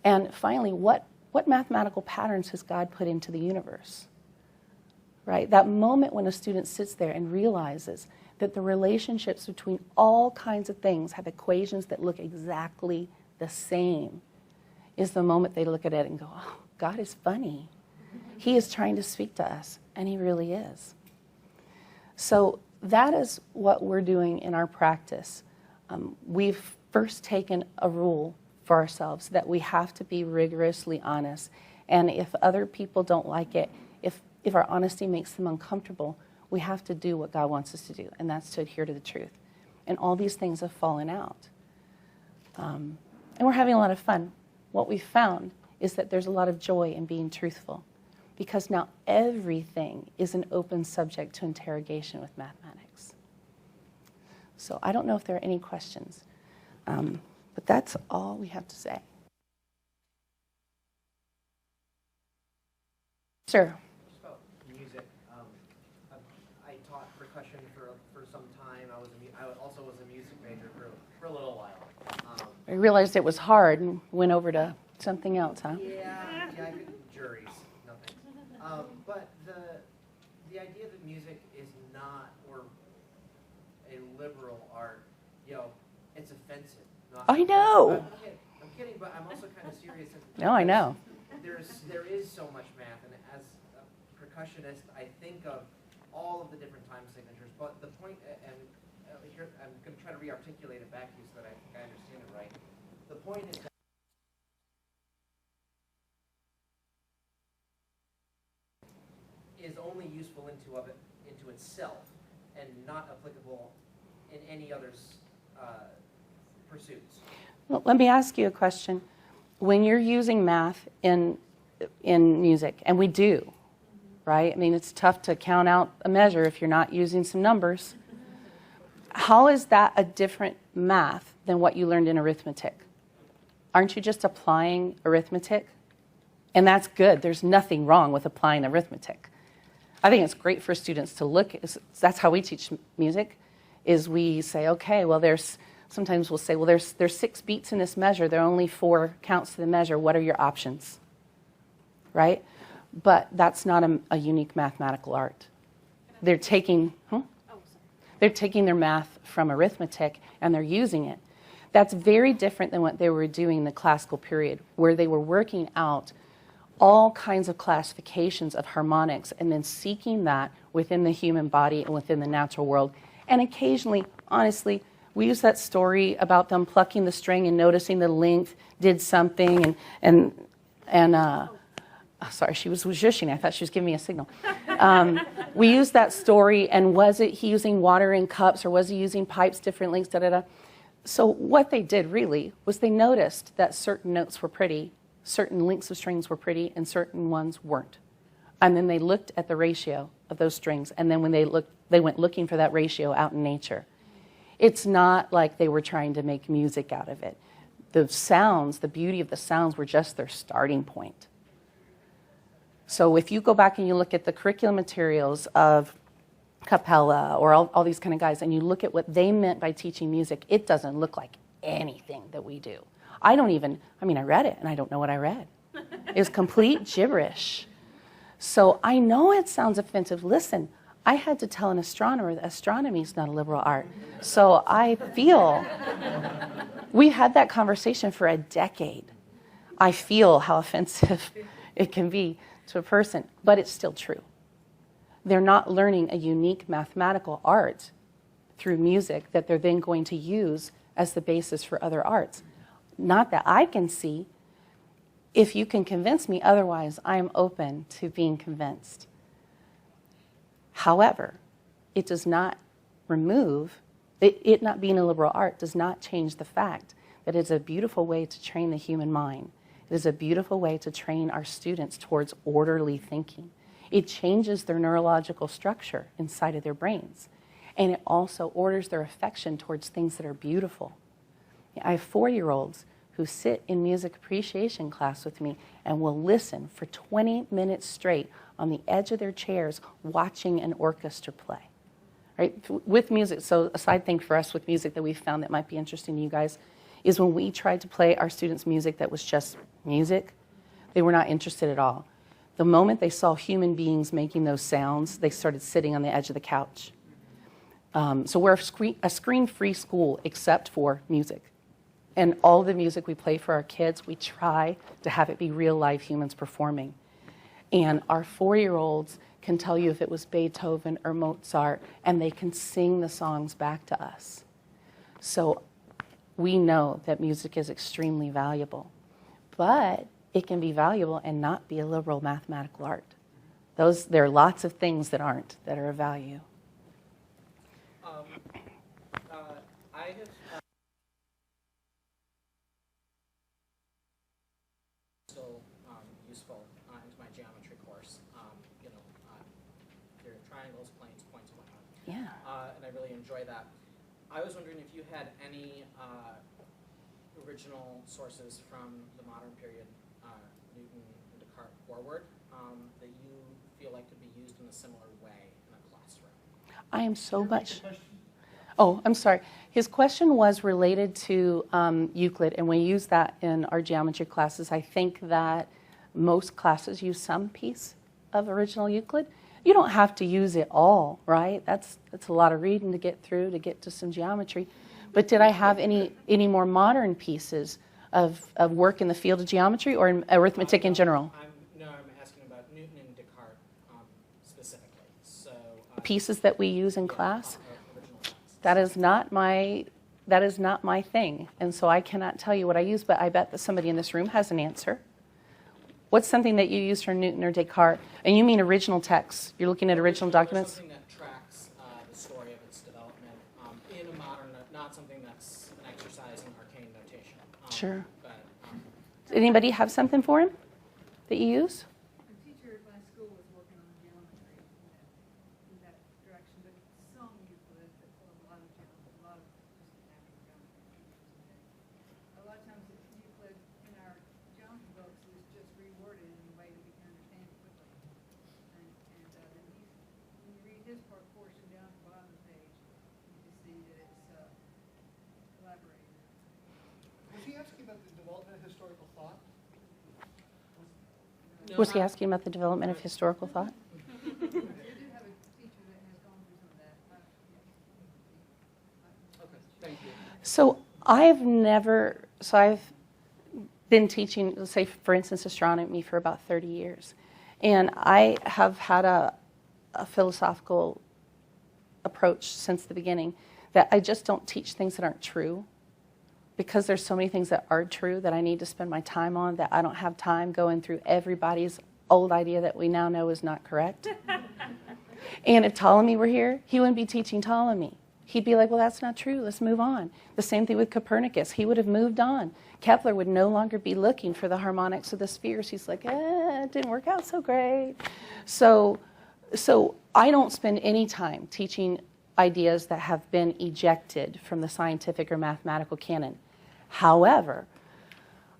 And finally, what mathematical patterns has God put into the universe, right? That moment when a student sits there and realizes that the relationships between all kinds of things have equations that look exactly the same is the moment they look at it and go, oh, God is funny. He is trying to speak to us, and he really is. So that is what we're doing in our practice. We've first taken a rule for ourselves that we have to be rigorously honest. And if other people don't like it, if our honesty makes them uncomfortable, we have to do what God wants us to do, and that's to adhere to the truth. And all these things have fallen out. And we're having a lot of fun. What we've found is that there's a lot of joy in being truthful, because now everything is an open subject to interrogation with mathematics. So I don't know if there are any questions, but that's all we have to say. Sir? Just about music. I taught percussion for some time. I also was a music major for a little while. I realized it was hard and went over to something else, huh? Yeah, I could juries, nothing. But the idea that music is not, or a liberal art, it's offensive. I know. I'm kidding, but I'm also kind of serious. No, I know. There is so much math, and as a percussionist, I think of all of the different time signatures. But the point, and here I'm going to try to re-articulate it back to you so that I think I understand it right. The point is that is only useful into itself and not applicable in any other's pursuits. Well, let me ask you a question. When you're using math in music, and we do, right? I mean, it's tough to count out a measure if you're not using some numbers. How is that a different math than what you learned in arithmetic? Aren't you just applying arithmetic? And that's good. There's nothing wrong with applying arithmetic. I think it's great for students to look. That's how we teach music, is we say, okay, well, sometimes we'll say, well, there's 6 beats in this measure. There are only 4 counts to the measure. What are your options? Right? But that's not a unique mathematical art. They're taking their math from arithmetic and they're using it. That's very different than what they were doing in the classical period, where they were working out all kinds of classifications of harmonics and then seeking that within the human body and within the natural world. And occasionally, honestly, we use that story about them plucking the string and noticing the length did something sorry, she was zhushing. I thought she was giving me a signal. We use that story, and was it he using water in cups or was he using pipes, different lengths, da-da-da. So what they did really was they noticed that certain notes were pretty, certain lengths of strings were pretty, and certain ones weren't. And then they looked at the ratio of those strings, and then when they went looking for that ratio out in nature. It's not like they were trying to make music out of it. The sounds, the beauty of the sounds were just their starting point. So if you go back and you look at the curriculum materials of Capella or all these kind of guys, and you look at what they meant by teaching music, it doesn't look like anything that we do. I read it, and I don't know what I read. It was complete gibberish. So I know it sounds offensive. Listen, I had to tell an astronomer that astronomy is not a liberal art. So I feel, we had that conversation for a decade. I feel how offensive it can be to a person, but it's still true. They're not learning a unique mathematical art through music that they're then going to use as the basis for other arts. Not that I can see. If you can convince me otherwise, I'm open to being convinced. However, it does not remove, it not being a liberal art does not change the fact that it's a beautiful way to train the human mind. It is a beautiful way to train our students towards orderly thinking. It changes their neurological structure inside of their brains. And it also orders their affection towards things that are beautiful. I have 4-year-olds who sit in music appreciation class with me and will listen for 20 minutes straight on the edge of their chairs watching an orchestra play. Right? With music, so a side thing for us with music that we've found that might be interesting to you guys is when we tried to play our students music that was just music, they were not interested at all. The moment they saw human beings making those sounds, they started sitting on the edge of the couch. So we're a screen-free school except for music. And all the music we play for our kids, we try to have it be real live humans performing. And our 4-year-olds can tell you if it was Beethoven or Mozart, and they can sing the songs back to us. So we know that music is extremely valuable. But it can be valuable and not be a liberal mathematical art. There are lots of things that aren't, that are of value. I have still useful into my geometry course. There are triangles, planes, points, and whatnot. Yeah. And I really enjoy that. I was wondering if you had any original sources from the modern period, Newton and Descartes forward, that you feel like could be used in a similar way in a classroom. I am so much... Oh, I'm sorry. His question was related to Euclid, and we use that in our geometry classes. I think that most classes use some piece of original Euclid. You don't have to use it all, right? That's a lot of reading to get through to get to some geometry. But did I have any more modern pieces of work in the field of geometry or in arithmetic in general? I'm asking about Newton and Descartes specifically. So pieces that we use in class? Original ones. That is not my thing, and so I cannot tell you what I use, but I bet that somebody in this room has an answer. What's something that you use from Newton or Descartes? And you mean original texts? You're looking at original documents? Something that tracks the story of its development in a modern, not something that's an exercise in arcane notation. Sure. But, Does anybody have something for him that you use? A teacher at my school was working on geometry in that direction, but some Euclid, but a lot of geometry, a lot of just natural geometry. A lot of times Euclid in our geometry books is just reworded in a way that we can understand it quickly. And then when you read his portion down at the bottom of the page, you can see that it's elaborated. Was he asking about the development of historical thought? Was he asking about the development of historical thought? We do have a teacher that has gone through some of that. okay, thank you. So I've been teaching, let's say, for instance, astronomy for about 30 years. And I have had a philosophical approach since the beginning that I just don't teach things that aren't true, because there's so many things that are true that I need to spend my time on that I don't have time going through everybody's old idea that we now know is not correct. And if Ptolemy were here, he wouldn't be teaching Ptolemy. He'd be like, well, that's not true. Let's move on. The same thing with Copernicus. He would have moved on. Kepler would no longer be looking for the harmonics of the spheres. He's like, it didn't work out so great. So I don't spend any time teaching ideas that have been ejected from the scientific or mathematical canon. However,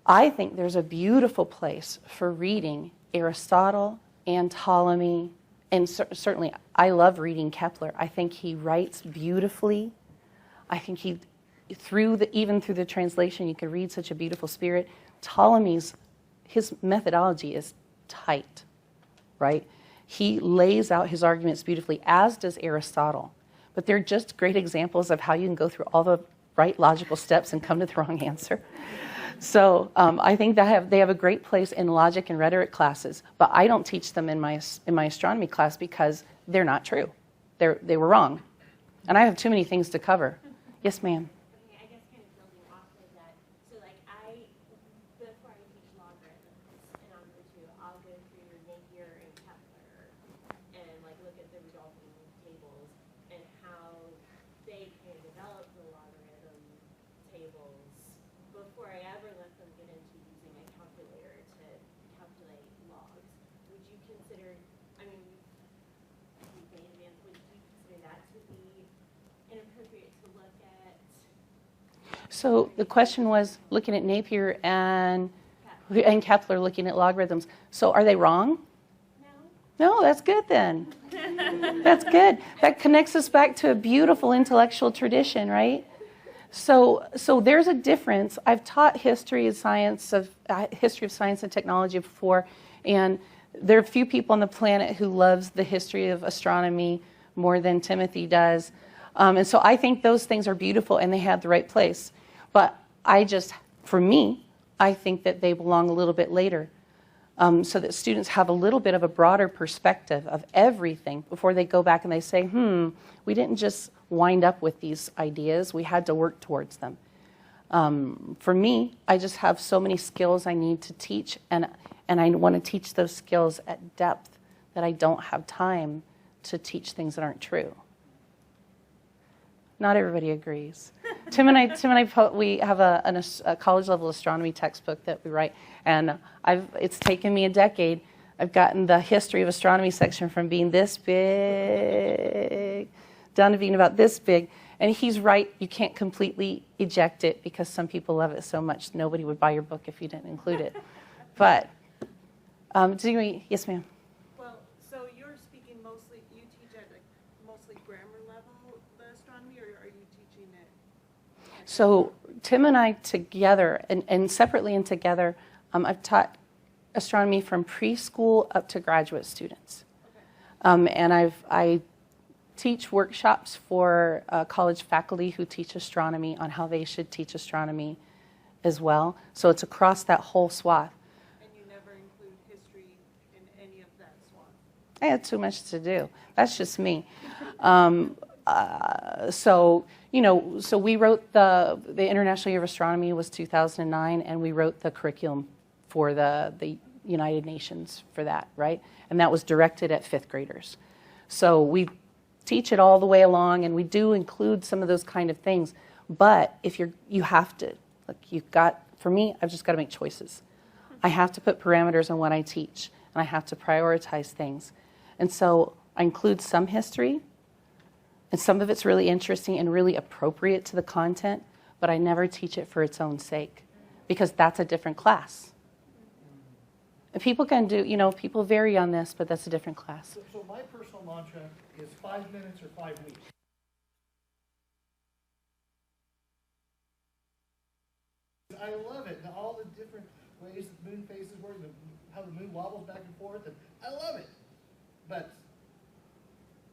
I think there's a beautiful place for reading Aristotle and Ptolemy, and certainly I love reading Kepler. I think he writes beautifully. I think even through the translation, you can read such a beautiful spirit. His methodology is tight, right? He lays out his arguments beautifully, as does Aristotle. But they're just great examples of how you can go through all the right logical steps and come to the wrong answer. So I think they have a great place in logic and rhetoric classes, but I don't teach them in my astronomy class because they're not true. They were wrong. And I have too many things to cover. Yes, ma'am. Okay, I guess kind of building off of that. So like before I teach logarithms in algebra 2, I'll go through Napier and Kepler and like look at the Rudolphine tables and how they kind of develop the logarithm tables before I ever let them get into using a calculator to calculate logs. Would you consider, I mean, would you consider that to be inappropriate to look at? So the question was looking at Napier and Kepler looking at logarithms. So are they wrong? No. No, that's good then. That's good. That connects us back to a beautiful intellectual tradition, right? So there's a difference. I've taught history of science and technology before, and there are few people on the planet who loves the history of astronomy more than Timothy does. And so I think those things are beautiful and they have the right place. But for me, I think that they belong a little bit later, so that students have a little bit of a broader perspective of everything before they go back and they say, we didn't just wind up with these ideas, we had to work towards them. For me, I just have so many skills I need to teach, and I want to teach those skills at depth that I don't have time to teach things that aren't true. Not everybody agrees. Tim and I, we have a college-level astronomy textbook that we write, and it's taken me a decade. I've gotten the history of astronomy section from being this big down to being about this big, and he's right, you can't completely eject it because some people love it so much nobody would buy your book if you didn't include it. But, yes, ma'am. Well, so you're speaking mostly, you teach at mostly grammar level, the astronomy, or are you teaching it? So Tim and I together, and separately and together, I've taught astronomy from preschool up to graduate students. Okay. And I teach workshops for college faculty who teach astronomy on how they should teach astronomy as well. So it's across that whole swath. And you never include history in any of that swath? I had too much to do. That's just me. So we wrote the International Year of Astronomy was 2009, and we wrote the curriculum for the United Nations for that, right? And that was directed at 5th graders. So we teach it all the way along, and we do include some of those kind of things. But if you have to, for me, I've just got to make choices. I have to put parameters on what I teach, and I have to prioritize things. And so I include some history, and some of it's really interesting and really appropriate to the content, but I never teach it for its own sake, because that's a different class. And people can do, people vary on this, but that's a different class. So my personal mantra is 5 minutes or 5 weeks. I love it, and all the different ways that the moon faces work, how the moon wobbles back and forth, and I love it. But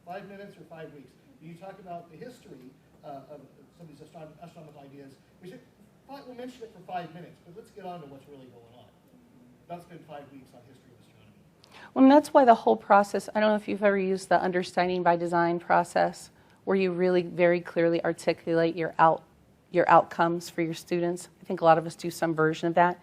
5 minutes or 5 weeks. You talk about the history of some of these astronomical ideas. We'll mention it for 5 minutes, but let's get on to what's really going on. Don't spend 5 weeks on history of astronomy. Well, and that's why the whole process, I don't know if you've ever used the understanding by design process, where you really very clearly articulate your outcomes for your students. I think a lot of us do some version of that.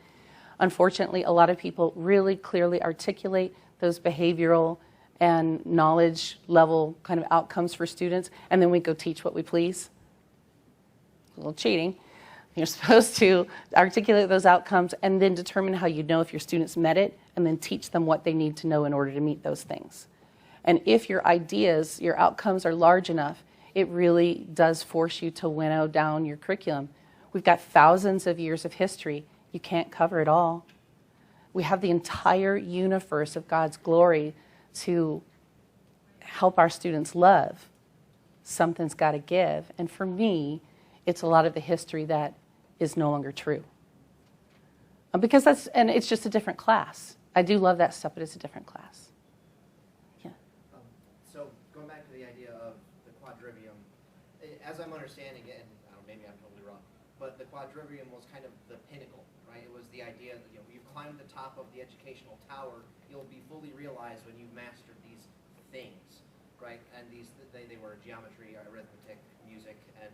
Unfortunately, a lot of people really clearly articulate those behavioral and knowledge level kind of outcomes for students, and then we go teach what we please. A little cheating. You're supposed to articulate those outcomes and then determine how you know if your students met it, and then teach them what they need to know in order to meet those things. And if your ideas, your outcomes are large enough, it really does force you to winnow down your curriculum. We've got thousands of years of history. You can't cover it all. We have the entire universe of God's glory to help our students love. Something's got to give. And for me, it's a lot of the history that is no longer true. Because it's just a different class. I do love that stuff, but it's a different class. as I'm understanding it, and I don't know, maybe I'm totally wrong, but the Quadrivium was kind of the pinnacle, right? It was the idea that you've climbed the top of the educational tower, you'll be fully realized when you've mastered these things, right? And they were geometry, arithmetic, music, and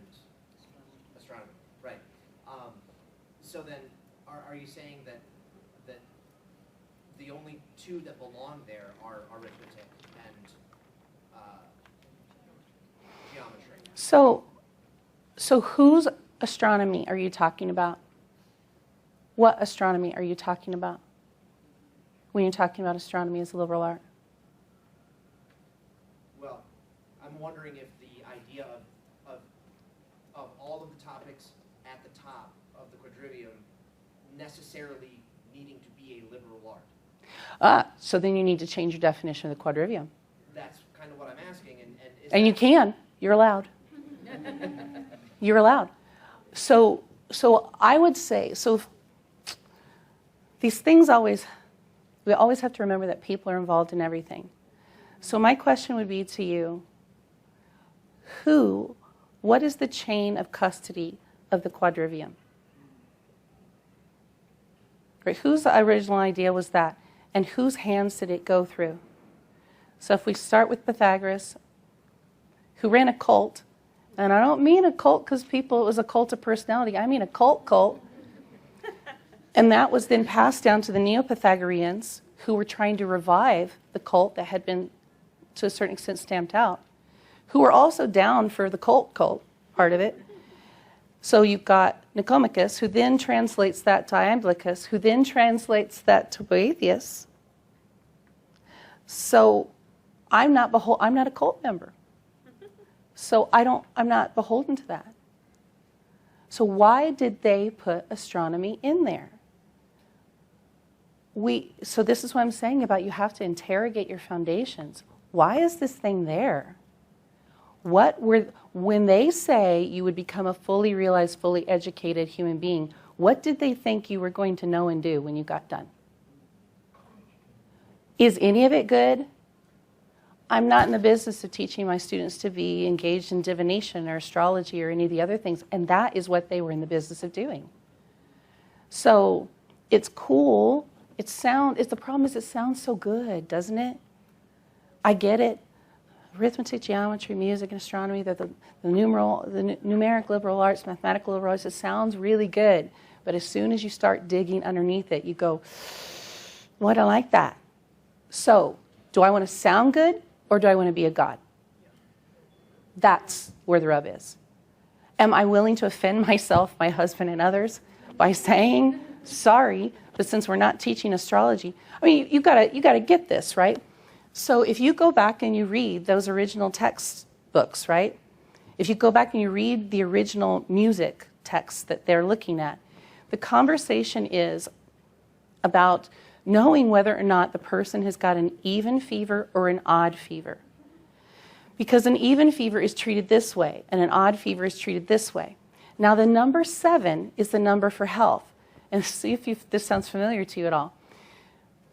astronomy, right? So then, are you saying that the only two that belong there are arithmetic and geometry? So whose astronomy are you talking about? What astronomy are you talking about when you're talking about astronomy as a liberal art? Well, I'm wondering if the idea of all of the topics at the top of the Quadrivium necessarily needing to be a liberal art. So then you need to change your definition of the Quadrivium. That's kind of what I'm asking. And you can. You're allowed. You're allowed. So I would say, these things we always have to remember that people are involved in everything. So my question would be to you, what is the chain of custody of the Quadrivium? Right, whose original idea was that? And whose hands did it go through? So if we start with Pythagoras, who ran a cult, and I don't mean a cult because it was a cult of personality, I mean a cult. And that was then passed down to the Neo-Pythagoreans, who were trying to revive the cult that had been, to a certain extent, stamped out, who were also down for the cult part of it. So you've got Nicomachus, who then translates that to Iamblichus, who then translates that to Boethius. So I'm not a cult member. So I'm not beholden to that. So why did they put astronomy in there? So this is what I'm saying about you have to interrogate your foundations. Why is this thing there? When they say you would become a fully realized, fully educated human being, what did they think you were going to know and do when you got done? Is any of it good? I'm not in the business of teaching my students to be engaged in divination or astrology or any of the other things, and that is what they were in the business of doing. So it's cool. The problem is it sounds so good, doesn't it? I get it. Arithmetic, geometry, music, and astronomy, the numeric liberal arts, mathematical liberal arts, it sounds really good. But as soon as you start digging underneath it, you go, well, I don't like that. So, do I want to sound good or do I want to be a god? That's where the rub is. Am I willing to offend myself, my husband, and others by saying, sorry, but since we're not teaching astrology, I mean, you gotta get this, right? So if you go back and you read those original textbooks, right? If you go back and you read the original music texts that they're looking at, the conversation is about knowing whether or not the person has got an even fever or an odd fever. Because an even fever is treated this way, and an odd fever is treated this way. Now, the number 7 is the number for health. And see if this sounds familiar to you at all.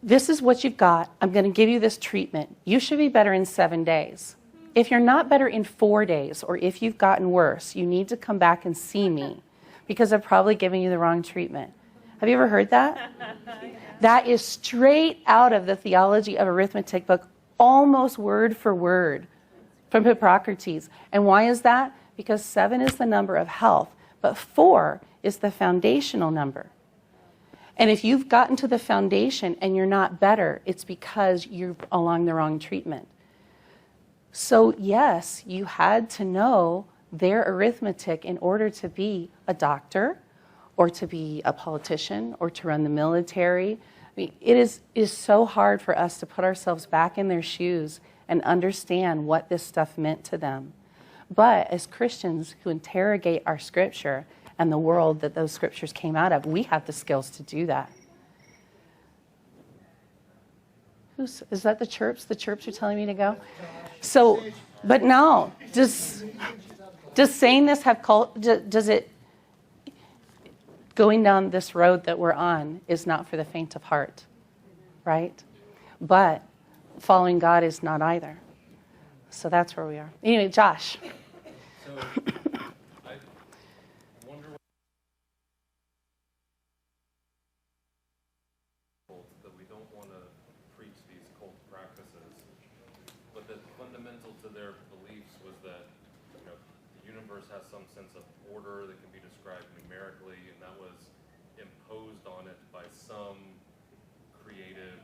This is what you've got. I'm going to give you this treatment. You should be better in 7 days. If you're not better in 4 days, or if you've gotten worse, you need to come back and see me because I've probably given you the wrong treatment. Have you ever heard that? That is straight out of the Theology of Arithmetic book, almost word for word from Hippocrates. And why is that? Because 7 is the number of health, but 4 is the foundational number. And if you've gotten to the foundation and you're not better, it's because you're along the wrong treatment. So yes, you had to know their arithmetic in order to be a doctor or to be a politician or to run the military. I mean, it is so hard for us to put ourselves back in their shoes and understand what this stuff meant to them. But as Christians who interrogate our scripture and the world that those scriptures came out of, we have the skills to do that. Is that the chirps? The chirps are telling me to go? So, but no, does saying this have does it, going down this road that we're on is not for the faint of heart, right? But following God is not either. So that's where we are. Anyway, Josh. So to their beliefs was that, you know, the universe has some sense of order that can be described numerically, and that was imposed on it by some creative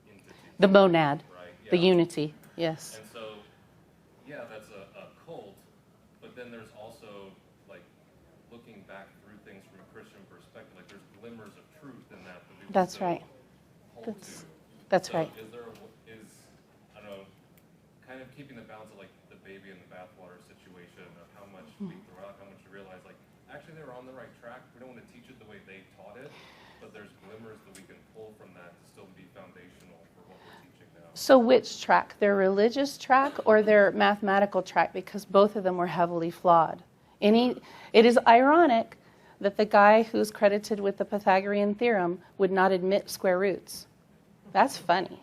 entity. The monad, Right? the Yeah. unity, yes. And so, yeah, that's a cult, but then there's also, like, looking back through things from a Christian perspective, like there's glimmers of truth in that we would That's still right. hold That's- to. That's So right. Is there, I don't know, kind of keeping the balance of like the baby in the bathwater situation of how much we throw out, how much we realize, like, actually they were on the right track. We don't want to teach it the way they taught it, but there's glimmers that we can pull from that to still be foundational for what we're teaching now. So which track? Their religious track or their mathematical track? Because both of them were heavily flawed. It is ironic that the guy who's credited with the Pythagorean theorem would not admit square roots. That's funny.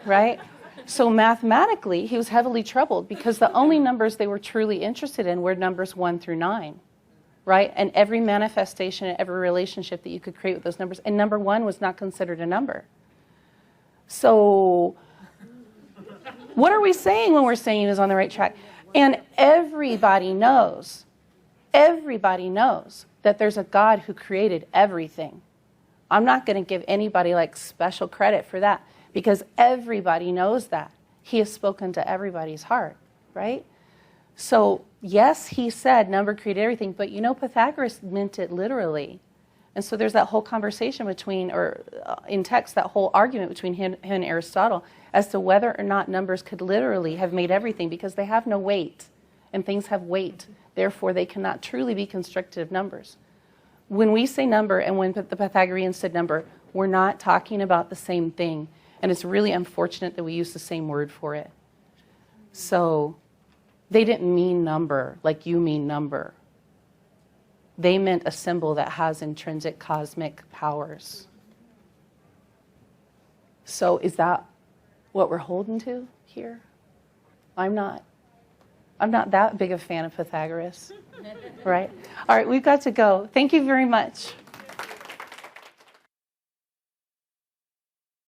Right? So mathematically, he was heavily troubled because the only numbers they were truly interested in were numbers 1 through 9. Right? And every manifestation and every relationship that you could create with those numbers. And number 1 was not considered a number. So what are we saying when we're saying he was on the right track? And everybody knows that there's a God who created everything. I'm not going to give anybody like special credit for that because everybody knows that. He has spoken to everybody's heart, right? So yes, he said number created everything, but you know Pythagoras meant it literally. And so there's that whole conversation between, or in text, that whole argument between him and Aristotle as to whether or not numbers could literally have made everything because they have no weight and things have weight. Therefore, they cannot truly be constructive numbers. When we say number and when the Pythagoreans said number, we're not talking about the same thing. And it's really unfortunate that we use the same word for it. So they didn't mean number like you mean number. They meant a symbol that has intrinsic cosmic powers. So is that what we're holding to here? I'm not that big a fan of Pythagoras, right? All right, we've got to go. Thank you very much.